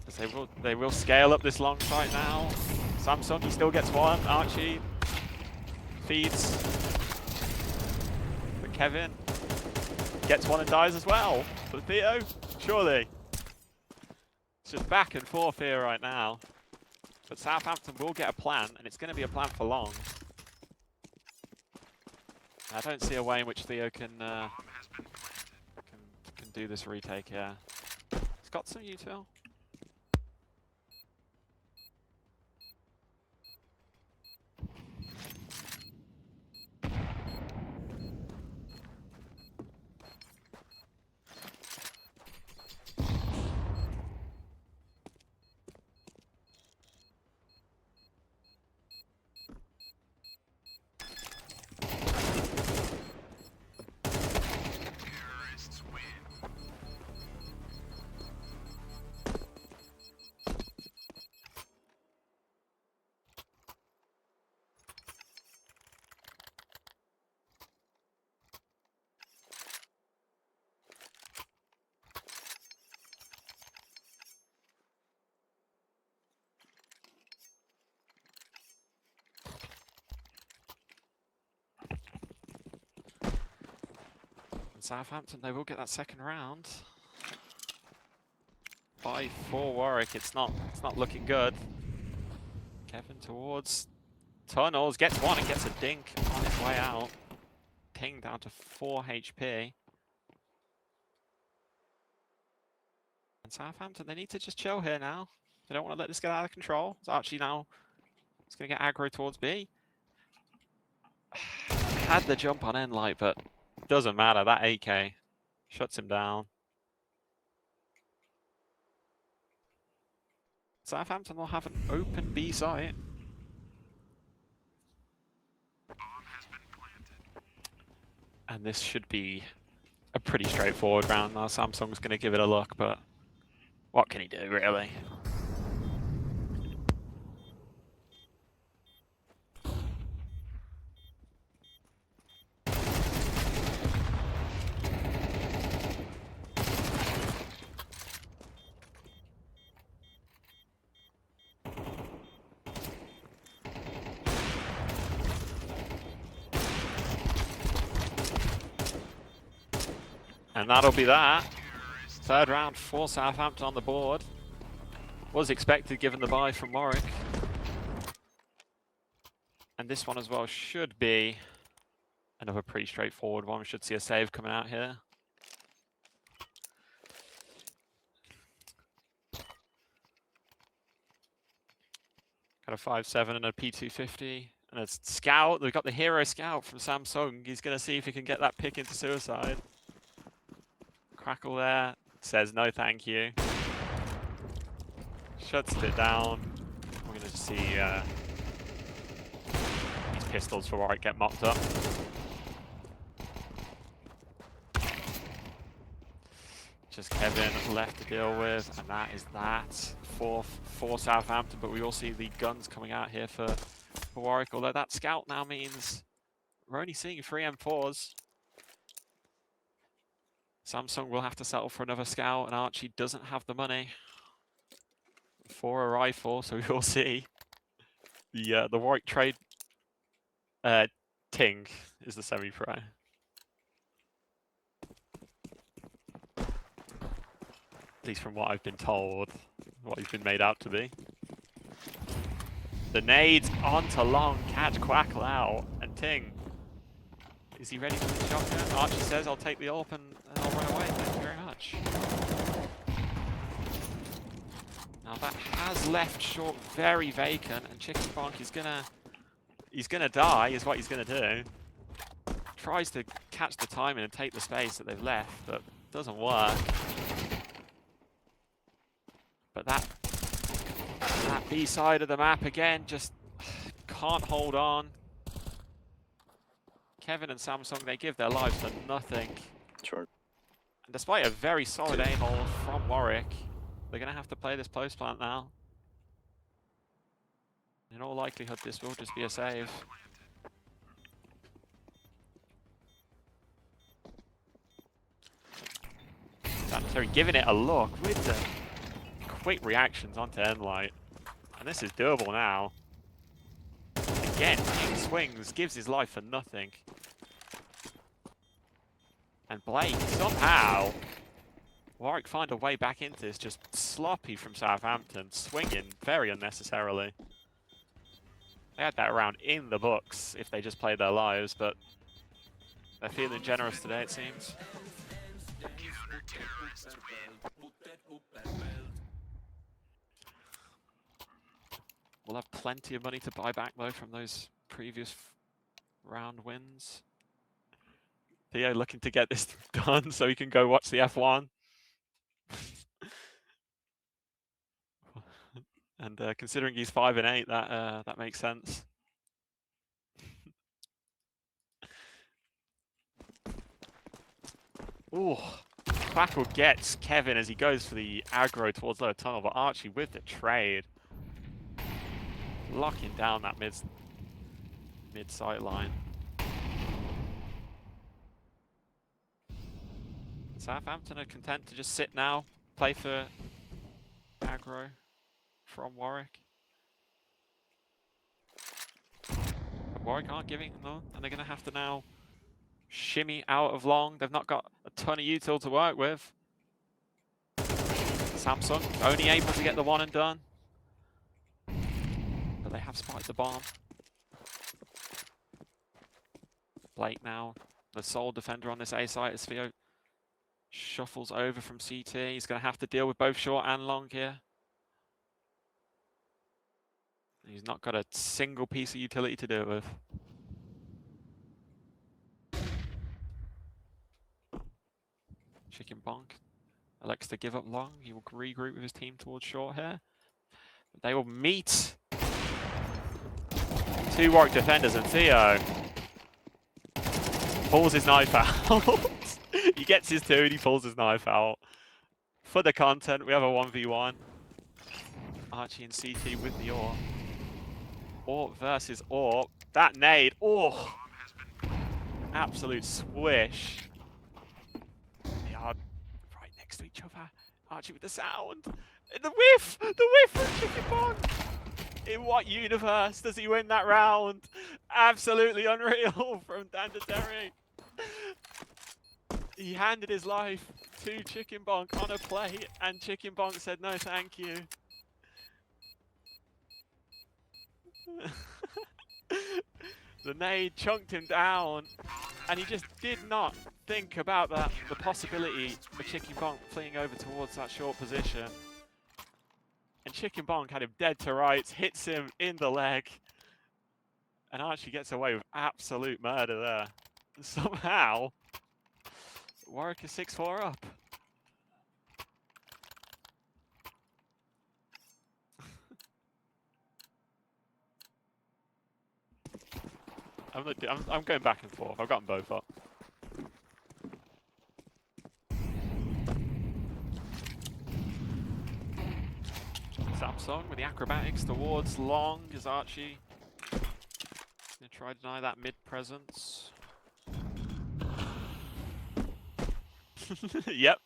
As they will scale up this long site now. Samsung, he still gets one. Archie feeds. But Kevin gets one and dies as well. But Theo, surely. It's just back and forth here right now. But Southampton will get a plant, and it's going to be a plant for long. I don't see a way in which Theo can do this retake here. He's got some util. Southampton, they will get that second round. 5 for Warwick. It's not looking good. Kevin towards tunnels, gets one and gets a dink on his way out. Ting down to 4 HP. And Southampton, they need to just chill here now. They don't want to let this get out of control. It's Archie now. It's going to get aggro towards B. Had the jump on end light, but doesn't matter. That 8K shuts him down. Southampton will have an open B site. And this should be a pretty straightforward round now. Samsung's going to give it a look, but what can he do, really? And that'll be that. Third round for Southampton on the board. Was expected given the bye from Warwick. And this one as well should be another pretty straightforward one. We should see a save coming out here. Got a 5.7 and a P250. And a scout. They've got the hero scout from Samsung. He's going to see if he can get that pick into suicide. Crackle there. Says no thank you. Shuts it down. We're going to see these pistols for Warwick get mopped up. Just Kevin left to deal with, and that is that for Southampton. But we all see the guns coming out here for Warwick, although that scout now means we're only seeing 3 M4s. Samsung will have to settle for another scout, and Archie doesn't have the money for a rifle, so we will see. The Warwick trade Ting is the semi-pro. At least from what I've been told, what he's been made out to be. The nades onto long, catch Quackle out, and Ting. Is he ready for the shotgun? Archie says, I'll take the AWP and I'll run away. Thank you very much. Now that has left short very vacant, and Chicken Bonk is he's gonna die, is what he's gonna do. Tries to catch the timing and take the space that they've left, but doesn't work. But that B side of the map again just can't hold on. Kevin and Samsung, they give their lives for nothing. Sure. And despite a very solid aim hole from Warwick, they're going to have to play this post plant now. In all likelihood, this will just be a save. Sanitary giving it a look with the quick reactions onto Endlight. And this is doable now. Again, King swings, gives his life for nothing. And Blake, somehow, Warwick find a way back into this, just sloppy from Southampton, swinging very unnecessarily. They had that round in the books if they just played their lives, but they're feeling generous today, it seems. We'll have plenty of money to buy back, though, from those previous round wins. Theo looking to get this done so he can go watch the F1. And considering he's 5 and 8, that makes sense. Ooh, Quackle gets Kevin as he goes for the aggro towards lower tunnel, but Archie with the trade. Locking down that mid sight line. Southampton are content to just sit now, play for aggro from Warwick. Warwick aren't giving them though, and they're going to have to now shimmy out of long. They've not got a ton of util to work with. Samsung only able to get the one and done. But they have spotted the bomb. Blake now, the sole defender on this A site as Theo Shuffles over from CT. He's going to have to deal with both short and long here. He's not got a single piece of utility to do it with. Chicken bonk. Elects to give up long. He will regroup with his team towards short here. They will meet. Two Warwick defenders, and Theo pulls his knife out. He gets his two and he pulls his knife out. For the content, we have a 1v1. Archie and CT with the AWP. AWP versus AWP. That nade, oh! Absolute swish. They are right next to each other. Archie with the sound. The whiff! The whiff from Chicken Bong! In what universe does he win that round? Absolutely unreal from Dandaterry. He handed his life to Chicken Bonk on a plate, and Chicken Bonk said no thank you. The nade chunked him down, and he just did not think about the possibility of Chicken Bonk fleeing over towards that short position. And Chicken Bonk had him dead to rights, hits him in the leg, and Archie gets away with absolute murder there. And somehow, Warwick is 6-4 up. I'm going back and forth. I've got them both up. Samsung with the acrobatics towards long as Archie gonna try to deny that mid presence. Yep.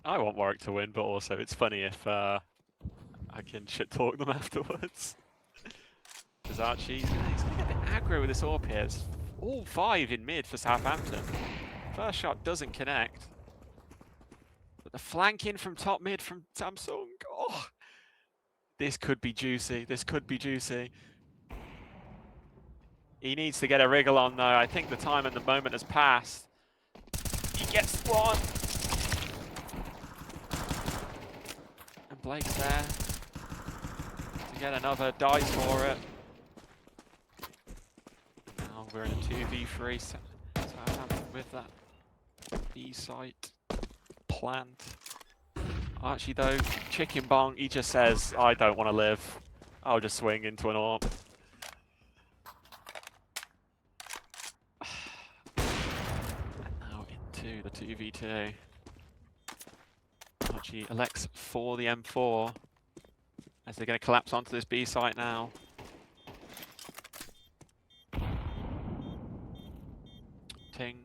I want Warwick to win, but also it's funny if I can shit talk them afterwards. Because Archie's gonna get a bit aggro with this AWP here. It's all 5 in mid for Southampton. First shot doesn't connect. But the flanking from top mid from Samsung. Oh, this could be juicy. This could be juicy. He needs to get a wriggle on though. I think the time and the moment has passed. He gets one. And Blake's there to get another, dies for it. Now we're in a 2v3. Southampton with that B site plant. Archie though, Chicken Bong, he just says, I don't want to live. I'll just swing into an AWP. And now into the 2v2. Archie elects for the M4 as they're going to collapse onto this B site now. Ting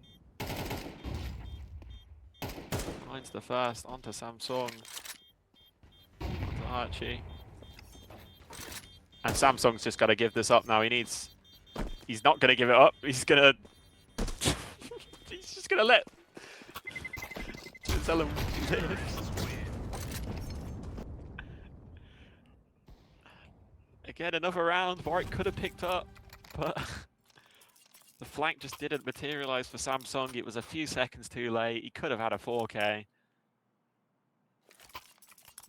finds the first onto Samsung, onto Archie, and Samsung's just got to give this up now. He's not going to give it up. He's gonna he's just gonna let tell him live. Again, another round Warwick could have picked up, but the flank just didn't materialize for Samsung. It was a few seconds too late. He could have had a 4K.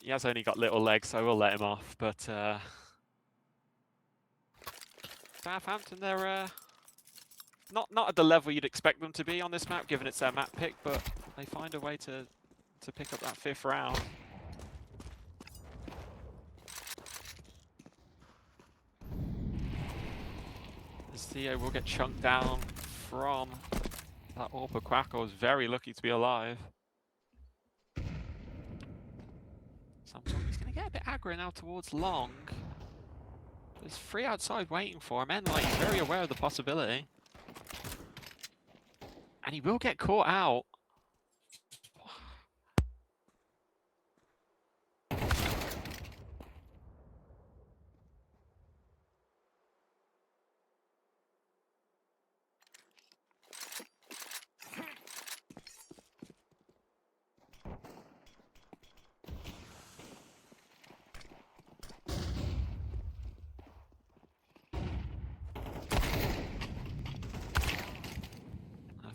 He has only got little legs, so we'll let him off. But Southampton, they're not at the level you'd expect them to be on this map, given it's their map pick, but they find a way to pick up that 5th round. Theo will get chunked down from that AWP. Quacko is very lucky to be alive. Samsung is going to get a bit aggro now towards long. There's 3 outside waiting for him, and like, he's very aware of the possibility. And he will get caught out.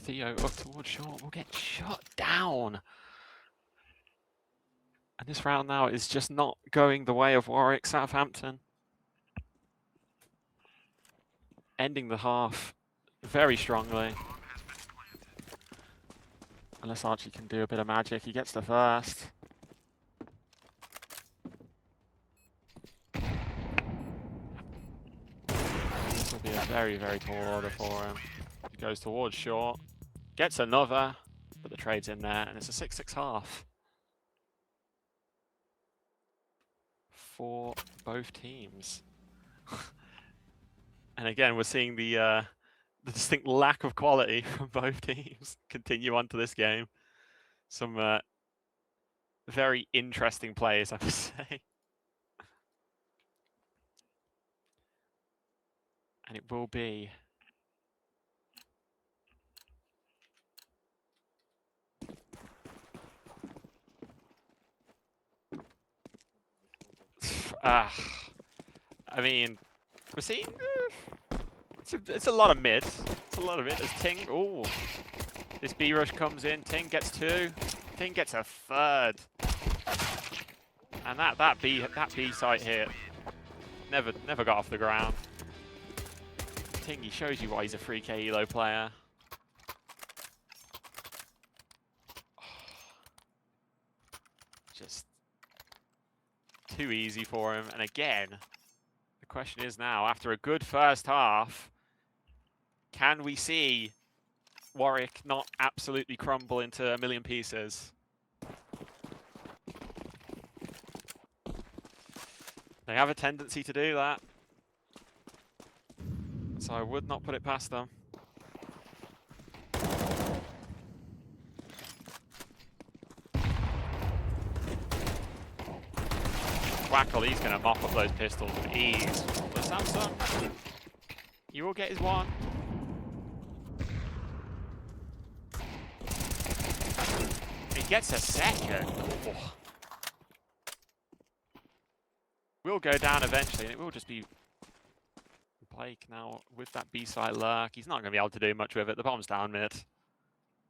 Theo up towards short will get shut down. And this round now is just not going the way of Warwick. Southampton ending the half very strongly. Unless Archie can do a bit of magic, he gets the first. This will be a very, very tall order for him. He goes towards short, gets another, but the trade's in there, and it's a 6-6 half for both teams. And again, we're seeing the distinct lack of quality from both teams continue onto this game. Some very interesting plays, I must say. And it will be I mean, we're seeing it's a lot of mid. It's a lot of it. As Ting, oh, this B rush comes in. Ting gets 2. Ting gets a 3rd. And that B site hit never got off the ground. Ting, he shows you why he's a 3k elo player. Just too easy for him. And again, the question is now, after a good first half, can we see Warwick not absolutely crumble into a million pieces? They have a tendency to do that. So I would not put it past them. Wackle, he's going to mop up those pistols with ease. But Samsung, you will get his 1. He gets a 2nd. Oh. Will go down eventually, and it will just be Blake now with that B-side lurk. He's not going to be able to do much with it. The bomb's down mid.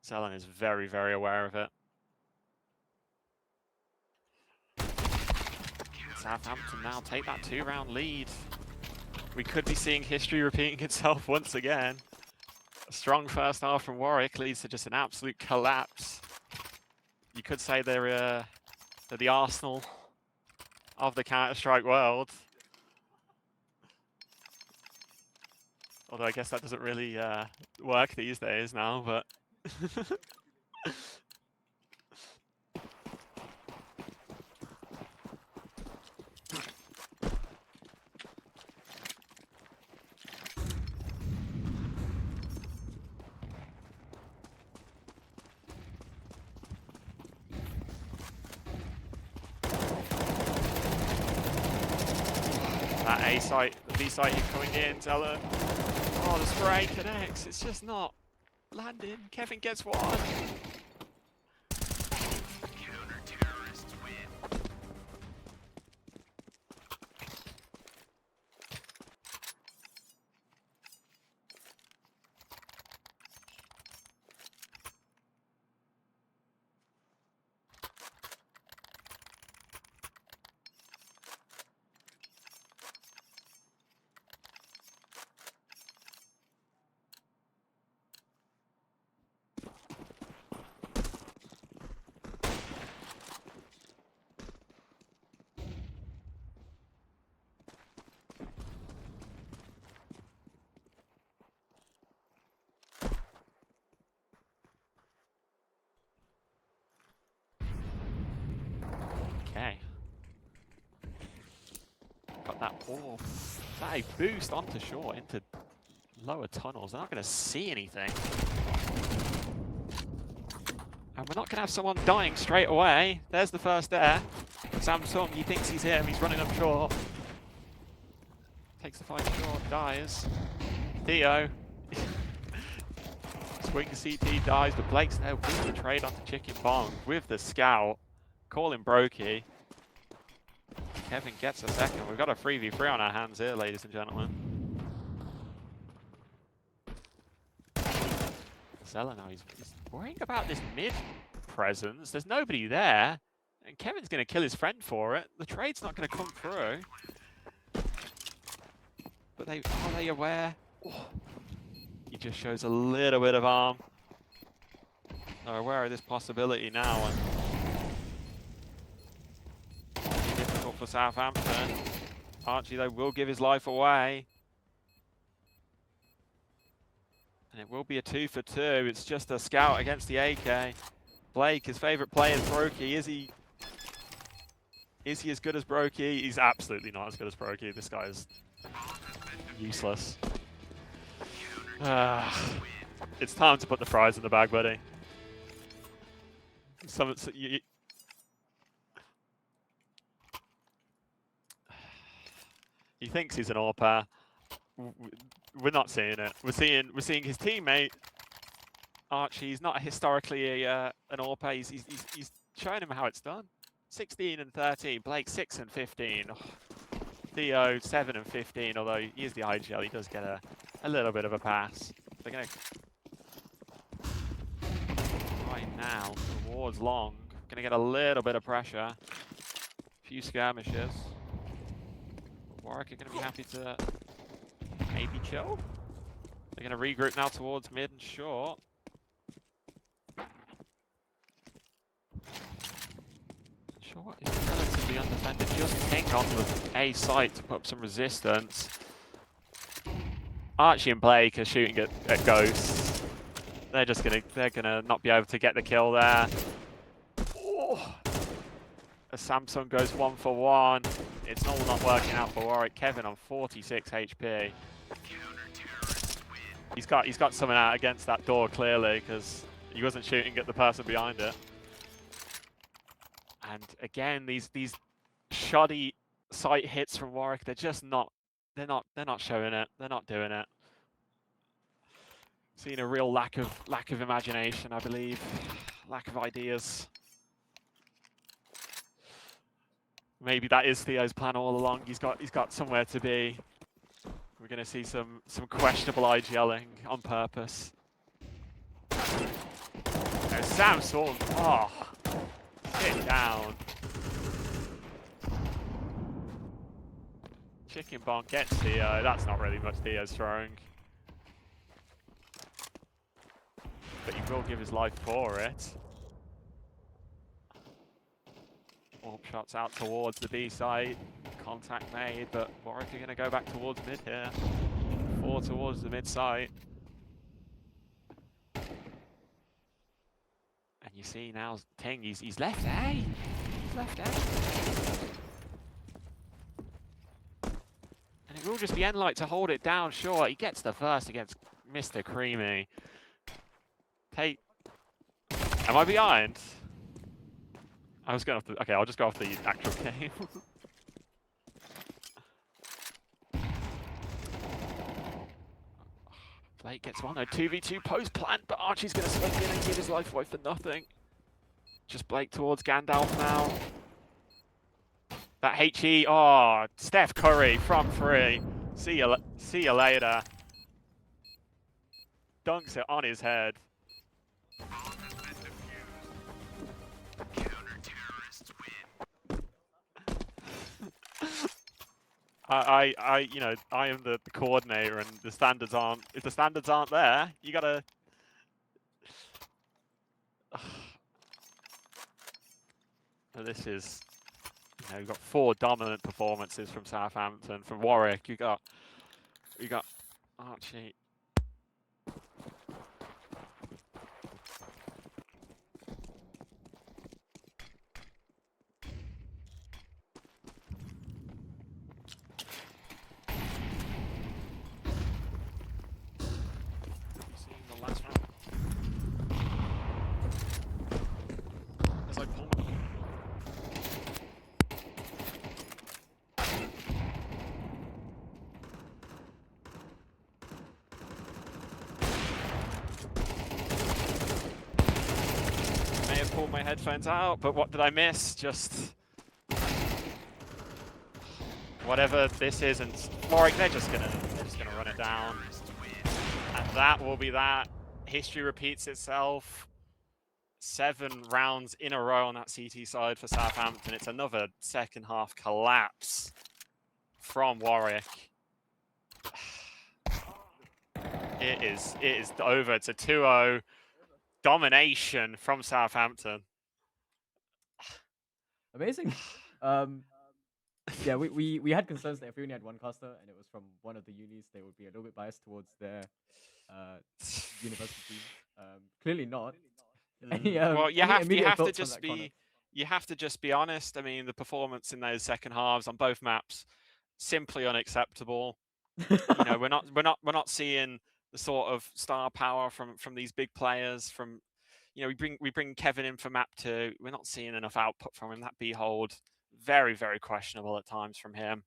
Selen is very, very aware of it. Southampton now take that 2-round lead. We could be seeing history repeating itself once again. A strong first half from Warwick leads to just an absolute collapse. You could say they're the Arsenal of the Counter-Strike world. Although I guess that doesn't really work these days now, but... That A site, the B site coming in, Zelen. Oh, the spray connects. It's just not landing. Kevin gets 1. Counter-terrorists win. Okay. Got that ball. That a boost onto short, into lower tunnels. They're not going to see anything. And we're not going to have someone dying straight away. There's the first air. Samsung, he thinks he's him. He's running up short. Takes the fight short, dies. Theo. Swing CT dies, but Blake's there with the trade onto Chicken Bong with the scout. Calling Brokey. Kevin gets a 2nd. We've got a 3v3 on our hands here, ladies and gentlemen. Marcelo now. He's worrying about this mid presence. There's nobody there. And Kevin's going to kill his friend for it. The trade's not going to come through. But are they aware? Oh. He just shows a little bit of arm. They're aware of this possibility now. And difficult for Southampton. Archie, though, will give his life away. And it will be a 2 for 2. It's just a scout against the AK. Blake, his favourite player, is Brokey. Is he as good as Brokey? He's absolutely not as good as Brokey. This guy is useless. It's time to put the fries in the bag, buddy. He thinks he's an AWPer. We're not seeing it. We're seeing his teammate Archie. He's not historically an AWPer. He's showing him how it's done. 16 and 13. Blake 6 and 15. Oh. Theo 7 and 15. Although he is the IGL, he does get a little bit of a pass. They're gonna right now towards long. Gonna get a little bit of pressure. A few skirmishes. Warwick are gonna be happy to maybe chill. They're gonna regroup now towards mid and short. Short is relatively undefended. Just hang on with A site to put up some resistance. Archie and Blake are shooting at ghosts. They're gonna not be able to get the kill there. Oh. As Samsung goes 1 for 1. It's all not working out for Warwick. Kevin on 46 HP. He's got something out against that door clearly because he wasn't shooting at the person behind it. And again, these shoddy sight hits from Warwick, they're just not showing it. They're not doing it. Seeing a real lack of imagination, I believe. Lack of ideas. Maybe that is Theo's plan all along. He's got somewhere to be. We're gonna see some questionable IGLing on purpose. No, Samsung. Oh, sit down. Chicken bomb gets Theo. That's not really much Theo's throwing. But he will give his life for it. Orb shots out towards the B site. Contact made, but Warwick are going to go back towards mid here. 4 towards the mid site. And you see now Ting, he's left A. He's left A. And it will just be Enlight to hold it down. Sure, he gets the first against Mr. Creamy. Tate. Am I behind? I was going off the... Okay, I'll just go off the actual game. Blake gets one, a 2v2 post plan, but Archie's going to swing in and give his life away for nothing. Just Blake towards Gandalf now. That HE, oh, Steph Curry from 3. See you later. Dunks it on his head. I am the coordinator, and the standards aren't. If the standards aren't there, you gotta. This is, you've got 4 dominant performances from Southampton. From Warwick, you got Archie. Pulled my headphones out, but what did I miss? Just whatever this is, and Warwick, they're just gonna run it down, and that will be that. history repeats itself. 7 rounds in a row on that CT side for Southampton. It's another second half collapse from Warwick. It is over. It's a 2-0 domination from Southampton. Amazing. Yeah, we had concerns that if we only had one caster and it was from one of the unis, they would be a little bit biased towards their university team. Clearly not. Well, you Any have immediate to thoughts on just that, Connor? be honest. I mean, the performance in those second halves on both maps simply unacceptable. You know, we're not seeing the sort of star power from these big players. From, you know, we bring Kevin in for map 2. We're not seeing enough output from him. That Behold, very, very questionable at times from him.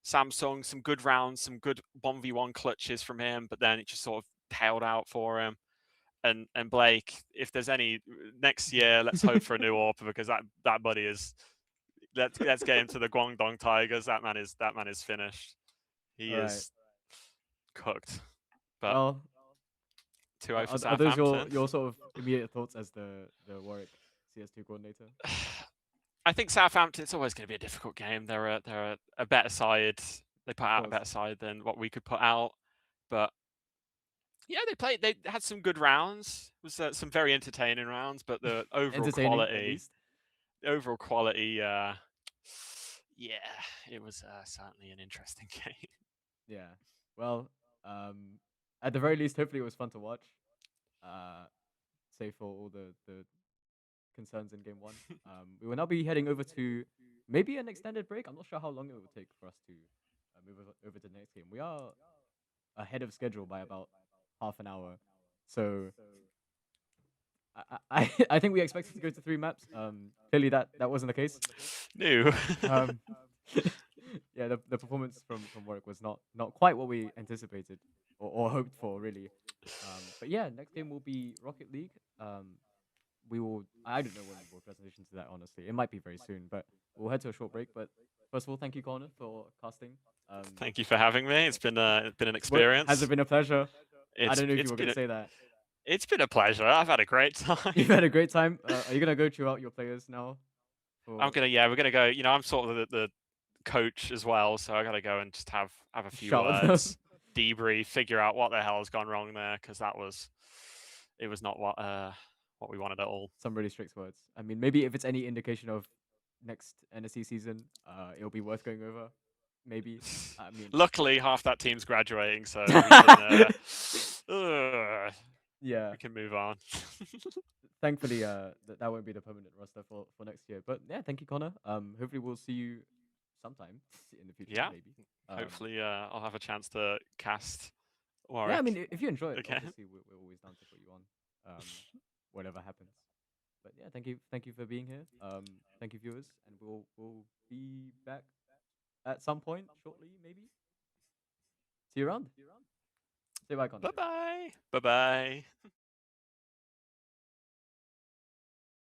Samsung, some good rounds, some good 1v1 clutches from him, but then it just sort of tailed out for him. And Blake, if there's any next year, let's hope for a new AWP, because that buddy is. Let's get him to the Guangdong Tigers. That man is finished. He is cooked. But Well, 2-0 for are those Southampton. your sort of immediate thoughts as the Warwick CS2 coordinator? I think Southampton, it's always going to be a difficult game. They're a better side. They put out a better side than what we could put out. But yeah, they had some good rounds. It was some very entertaining rounds, but the overall quality, yeah, it was certainly an interesting game. Yeah. Well, at the very least, hopefully it was fun to watch. Save for all the concerns in game 1. We will now be heading over to maybe an extended break. I'm not sure how long it will take for us to move over to the next game. We are ahead of schedule by about half an hour, so I think we expected to go to 3 maps. Clearly that wasn't the case. No. Yeah, the performance from Warwick was not quite what we anticipated or hoped for, really. But yeah, next game will be Rocket League. We will. I don't know when we'll transition to that. Honestly, it might be very soon, but we'll head to a short break. But first of all, thank you, Connor, for casting. Thank you for having me. It's been an experience. Has it been a pleasure? I don't know if you were going to say that. It's been a pleasure. I've had a great time. You've had a great time. Are you gonna go chew out your players now? We're gonna go. You know, I'm sort of the coach as well, so I gotta go and just have a few words, debrief, figure out what the hell has gone wrong there, because it was not what we wanted at all. Some really strict words. I mean, maybe if it's any indication of next NSC season, it'll be worth going over. Maybe. I mean, luckily half that team's graduating, so yeah, we can move on. Thankfully, that won't be the permanent roster for next year. But yeah, thank you, Connor. Hopefully we'll see you sometime in the future. Yeah, maybe. Hopefully, I'll have a chance to cast Warwick. Yeah, I mean, if you enjoy it, okay. obviously we're always down to put you on, whatever happens. But yeah, thank you for being here. Thank you, viewers, and we'll be back at some point shortly, maybe. See you around. Say bye, Connor. Bye bye. Bye bye.